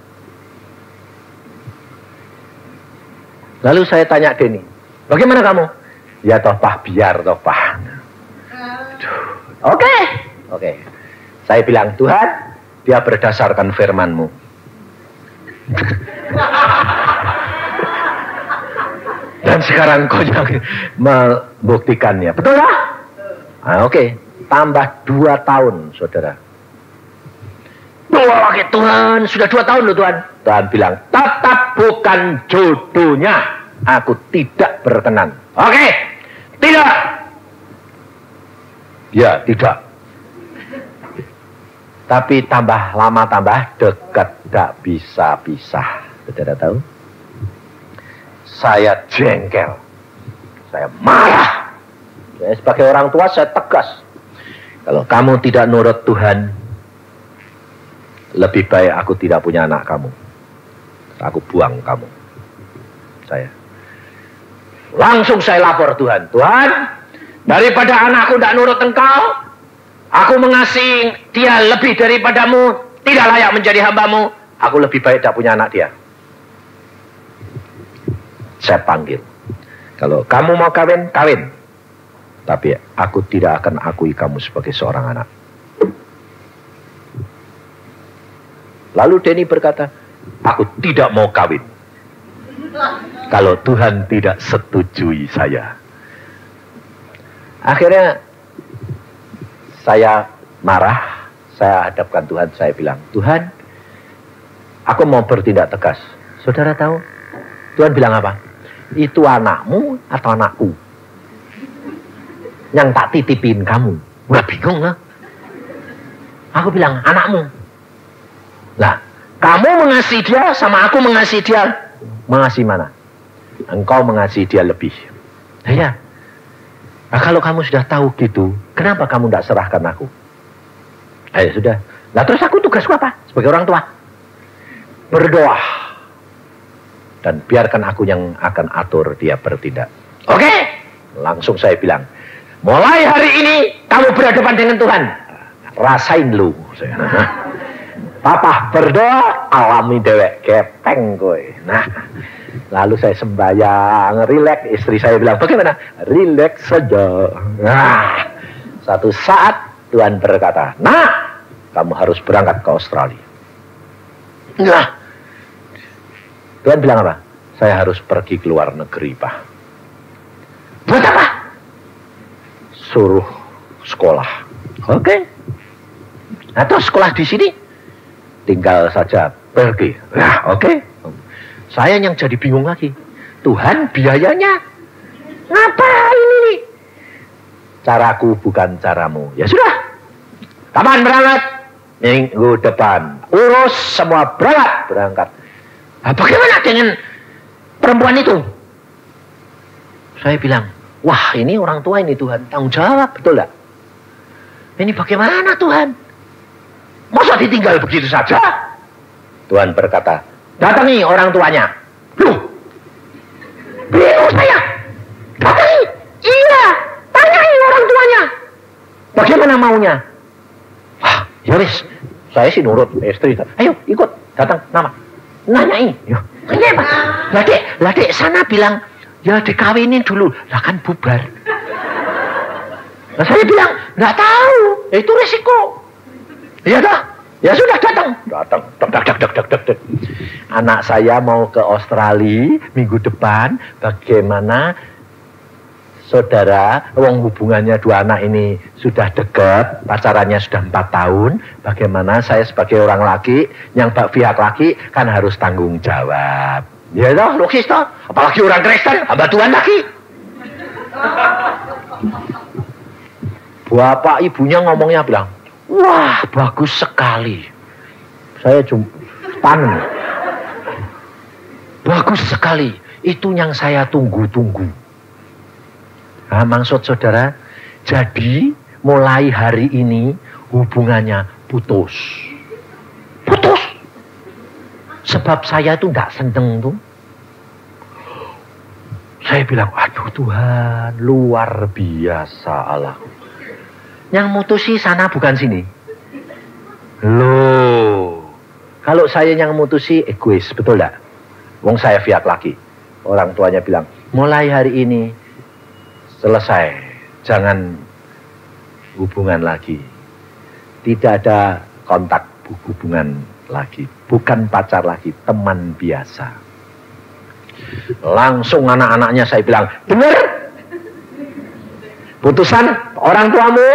Lalu saya tanya Denny, bagaimana kamu? Ya toh Pak, biar toh Pak. Oke. Saya bilang, Tuhan, dia berdasarkan firman-Mu. Dan sekarang kau yang membuktikannya. Betul lah? Oke. Tambah 2 tahun, saudara. Oke, Tuhan, sudah 2 tahun loh Tuhan. Tuhan bilang, tetap bukan jodohnya. Aku tidak berkenan. Oke. Tidak. Ya, tidak. Tapi tambah lama tambah dekat, tidak bisa pisah. Saudara tahu? Saya jengkel, saya marah. Saya sebagai orang tua saya tegas. Kalau kamu tidak nurut Tuhan, lebih baik aku tidak punya anak kamu. Aku buang kamu. Saya langsung saya lapor Tuhan. Tuhan, daripada anakku tidak nurut engkau, aku mengasihi dia lebih daripadamu, tidak layak menjadi hambamu. Aku lebih baik tidak punya anak dia. Saya panggil. Kalau kamu mau kawin, kawin. Tapi aku tidak akan akui kamu sebagai seorang anak. Lalu Denny berkata, aku tidak mau kawin kalau Tuhan tidak setujui saya. Akhirnya saya marah, saya hadapkan Tuhan, saya bilang, Tuhan, aku mau bertindak tegas. Saudara tahu, Tuhan bilang apa? Itu anakmu atau anakku yang tak titipin kamu? Wah, bingung lah. Aku bilang, anakmu. Lah, kamu mengasihi dia sama aku mengasihi dia. Mengasihi mana? Engkau mengasihi dia lebih. Ya. Nah, kalau kamu sudah tahu gitu, kenapa kamu tidak serahkan aku? Ayo sudah. Nah terus aku tugasku apa? Sebagai orang tua, berdoa. Dan biarkan aku yang akan atur dia bertindak. Oke? Langsung saya bilang, mulai hari ini kamu berhadapan dengan Tuhan. Rasain lu. Papa berdoa, alami dewek kepeng kowe. Nah, lalu saya sembahyang, rileks. Istri saya bilang, bagaimana? Rileks saja. Nah, satu saat Tuhan berkata, nah, kamu harus berangkat ke Australia. Nah, Tuhan bilang apa? Saya harus pergi ke luar negeri, Pak. Buat apa? Suruh sekolah. Oke. Nah, terus sekolah di sini tinggal saja pergi. Nah, oke. Saya yang jadi bingung lagi. Tuhan, biayanya ngapain ini? Caraku bukan caramu. Ya sudah. Kapan berangkat? Minggu depan. Urus semua berangkat. Nah, bagaimana dengan perempuan itu? Saya bilang, wah ini orang tua ini Tuhan, tanggung jawab, betul gak? Ini bagaimana Tuhan? Masa ditinggal begitu saja? Tuhan berkata, datangi orang tuanya. Loh, bingung saya. Datangi, iya, tanyai orang tuanya. Bagaimana maunya? Wah, ya wis, saya sih nurut istri. Ayo ikut, datang, nama. Nanyain, ya, kenapa? Lah dek sana bilang, ya dikawinin dulu, lah kan bubar. Nah saya bilang, nggak tahu, itu resiko. Ya dah, ya sudah datang. Dak. Anak saya mau ke Australia minggu depan. Bagaimana saudara, hubungannya dua anak ini sudah dekat, pacarannya sudah 4 tahun. Bagaimana saya sebagai orang laki, yang pihak laki kan harus tanggung jawab. Ya toh, logis toh. Apalagi orang Kristen, hamba Tuhan lagi. Bapak ibunya ngomongnya bilang, wah bagus sekali. Saya cuma panen. Bagus sekali. Itu yang saya tunggu-tunggu. Nah, maksud saudara, jadi mulai hari ini hubungannya putus. Putus. Sebab saya tuh tidak seneng tuh. Saya bilang, aduh Tuhan, luar biasa Allah. Yang mutusi sana bukan sini. Loh, kalau saya yang mutusi egois, betul tidak? Wong saya pihak laki. Orang tuanya bilang, mulai hari ini selesai, jangan hubungan lagi. Tidak ada kontak hubungan lagi. Bukan pacar lagi, teman biasa. Langsung anak-anaknya saya bilang, dengar? Putusan orang tuamu,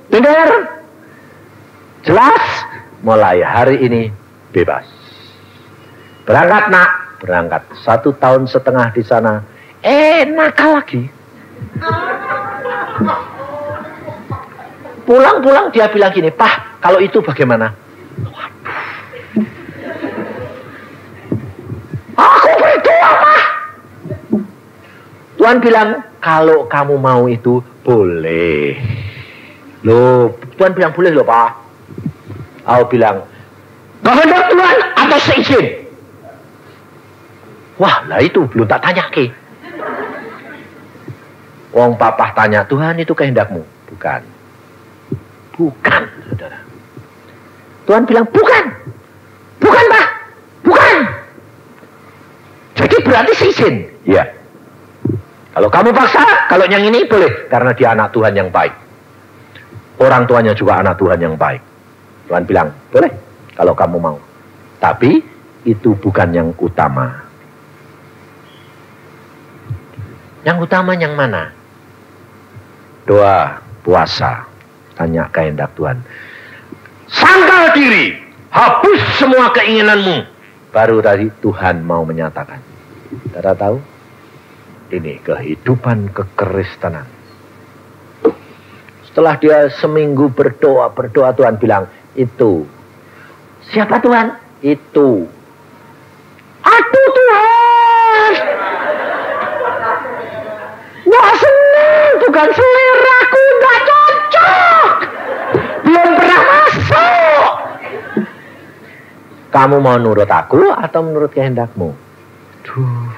dengar? Jelas? Mulai hari ini bebas. Berangkat nak, berangkat. 1,5 tahun di sana. Nakal lagi. Pulang-pulang dia bilang gini, Pak, kalau itu bagaimana? Tuhan bilang, kalau kamu mau itu, boleh. Loh, Tuhan bilang boleh loh Pak. Aku bilang, kehendak Tuhan atau seizin? Wah, lah itu belum tak tanya ke. Wong papa tanya, Tuhan itu kehendakmu? Bukan. Bukan, saudara. Tuhan bilang, bukan. Bukan, Pak. Bukan. Jadi berarti seizin. Ya. Kalau kamu paksa, kalau yang ini boleh. Karena dia anak Tuhan yang baik. Orang tuanya juga anak Tuhan yang baik. Tuhan bilang, boleh. Kalau kamu mau. Tapi, itu bukan yang utama. Yang utama yang mana? Doa, puasa, tanya kehendak Tuhan. Sangkal diri, hapus semua keinginanmu. Baru tadi Tuhan mau menyatakan. Saudara tahu? Ini kehidupan kekristenan. Setelah dia seminggu berdoa, Tuhan bilang, itu. Siapa Tuhan? Itu. Aduh Tuhan. Wah senang, bukan seleraku, gak cocok. Belum pernah masuk. Kamu mau nurut aku atau menurut kehendakmu? Duh,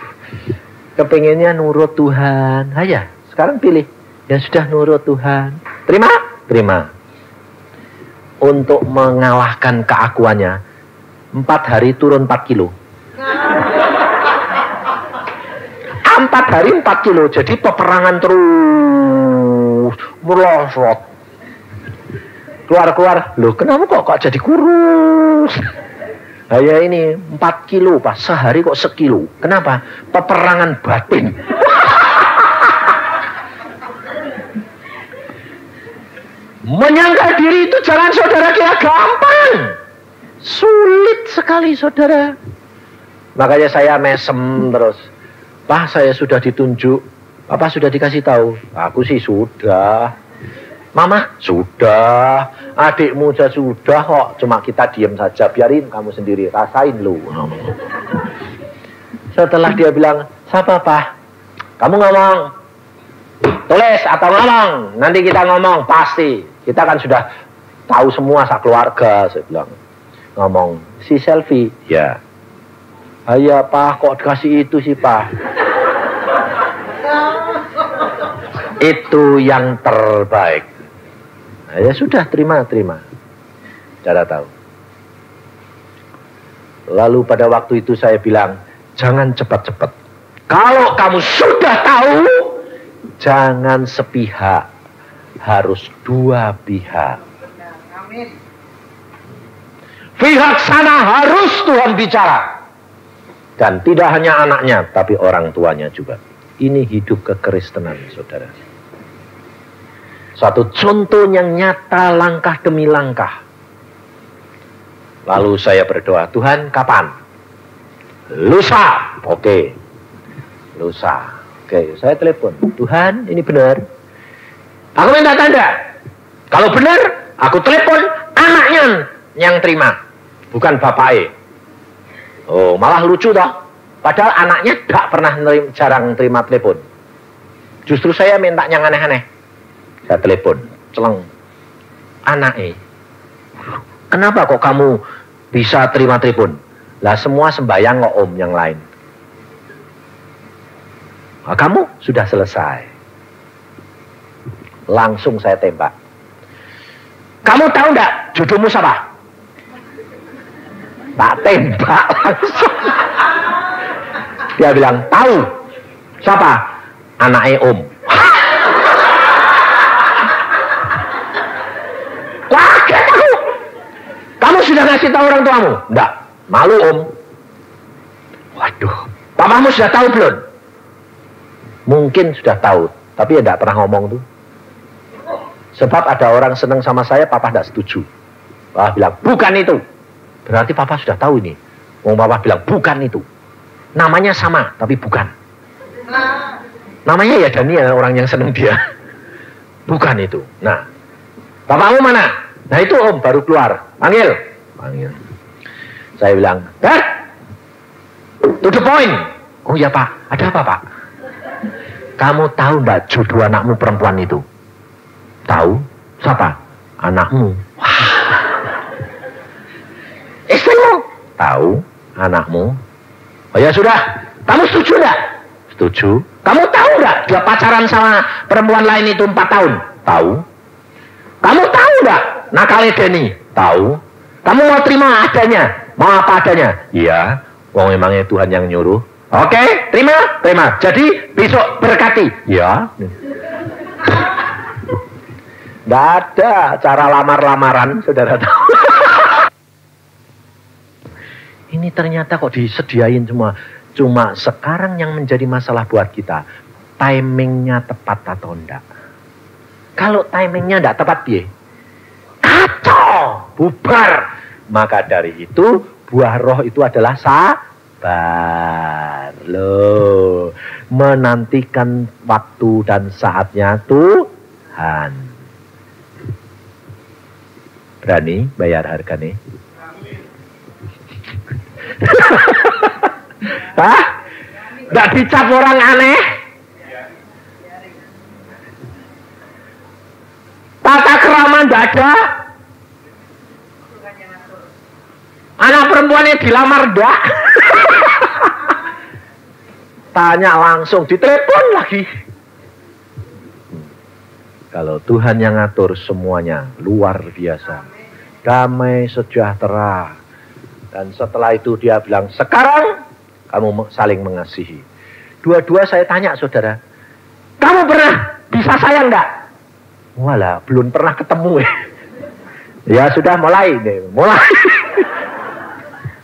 kepengennya nurut Tuhan. Ayo, sekarang pilih. Ya sudah nurut Tuhan. Terima? Terima. Untuk mengalahkan keakuannya, 4 hari turun 4 kilo. 4 hari 4 kilo, jadi peperangan terus melosot. Keluar-keluar, loh kenapa kok jadi kurus? Nah ya ini 4 kilo pas sehari kok sekilo. Kenapa? Peperangan batin. Menyangkal diri itu jangan saudara kira gampang. Sulit sekali saudara. Makanya saya mesem terus. Pak, saya sudah ditunjuk. Apa sudah dikasih tahu? Aku sih sudah. Mama, sudah. Adikmu sudah kok. Cuma kita diem saja. Biarin kamu sendiri. Rasain lu. Setelah dia bilang, siapa Pak? Kamu ngomong. Tulis atau ngomong. Nanti kita ngomong. Pasti. Kita kan sudah tahu semua keluarga. Saya bilang. Ngomong. Si Selfie. Ya. Ayah Pak, kok dikasih itu sih Pak? Itu yang terbaik. Nah, ya sudah, terima. Cara tahu. Lalu pada waktu itu saya bilang, jangan cepat-cepat. Kalau kamu sudah tahu, jangan sepihak. Harus 2 pihak. Pihak sana harus Tuhan bicara. Dan tidak hanya anaknya, tapi orang tuanya juga. Ini hidup kekristenan, saudara. Suatu contoh yang nyata langkah demi langkah. Lalu saya berdoa, Tuhan kapan? Lusa. Oke. Lusa. Oke, saya telepon. Tuhan, ini benar. Aku minta tanda. Kalau benar, aku telepon anaknya yang terima. Bukan bapaknya. Oh, malah lucu toh. Padahal anaknya gak pernah jarang terima telepon. Justru saya minta yang aneh-aneh. Saya telepon, celeng. Anaknya, kenapa kok kamu bisa terima telepon? Lah semua sembayang kok om yang lain. Nah, kamu sudah selesai. Langsung saya tembak. Kamu tahu enggak jodohmu siapa? Tak tembak langsung. Dia bilang, tahu. Siapa? Anaknya om. Kaget aku. Kamu sudah ngasih tahu orang tuamu? Enggak. Malu om. Waduh. Papamu sudah tahu belum? Mungkin sudah tahu. Tapi ya enggak pernah ngomong tuh. Sebab ada orang senang sama saya, papa enggak setuju. Papa bilang, bukan itu. Berarti papa sudah tahu ini. Papa bilang, bukan itu. Namanya sama, tapi bukan. Namanya ya Daniel, orang yang senang dia. Bukan itu. Nah, papamu mana? Nah itu om, baru keluar. Panggil. Saya bilang, Dad, 'To the point. Oh ya Pak, ada apa Pak? Kamu tahu enggak jodoh anakmu perempuan itu? Tahu? Siapa? Anakmu. Istrimu? Tahu, anakmu. Oh ya sudah, kamu setuju enggak? Setuju. Kamu tahu enggak dia pacaran sama perempuan lain itu 4 tahun? Tahu. Kamu tahu enggak nakalnya Denny? Tahu. Kamu mau terima adanya? Mau apa adanya? Iya, wong emangnya Tuhan yang nyuruh. Oke, terima, terima. Jadi besok berkati. Ya. Nggak ada cara lamar-lamaran, saudara tahu. Ini ternyata kok disediain semua. Cuma sekarang yang menjadi masalah buat kita, timingnya tepat atau enggak. Kalau timingnya enggak tepat, piye? Kacau, bubar. Maka dari itu, buah roh itu adalah sabar. Loh, menantikan waktu dan saatnya Tuhan. Berani bayar harganya? Hah? Nggak dicap orang aneh? Tata kerama nggak ada? Anak perempuannya dilamar nggak? Tanya langsung, ditelepon lagi. Kalau Tuhan yang ngatur semuanya luar biasa, damai sejahtera. Dan setelah itu dia bilang, sekarang kamu saling mengasihi. Dua-dua saya tanya saudara, kamu pernah bisa sayang enggak? Walah, belum pernah ketemu. Ya sudah mulai nih, mulai.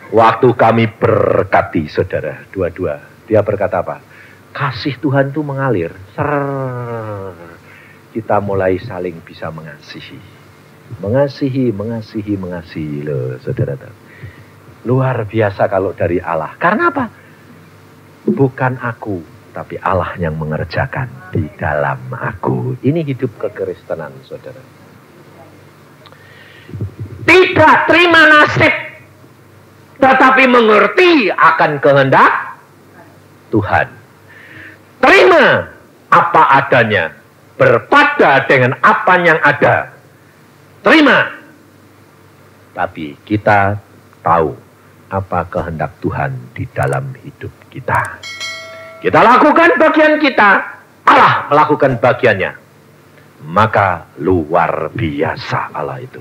Waktu kami berkati saudara, dua-dua. Dia berkata apa? Kasih Tuhan itu mengalir. Kita mulai saling bisa mengasihi. Mengasihi loh saudara. Luar biasa kalau dari Allah. Karena apa? Bukan aku, tapi Allah yang mengerjakan di dalam aku. Ini hidup kekristenan, saudara. Tidak terima nasib, tetapi mengerti akan kehendak Tuhan. Terima apa adanya, berpada dengan apa yang ada. Terima. Tapi kita tahu apa kehendak Tuhan di dalam hidup kita. Kita lakukan bagian kita, Allah melakukan bagiannya. Maka luar biasa Allah itu.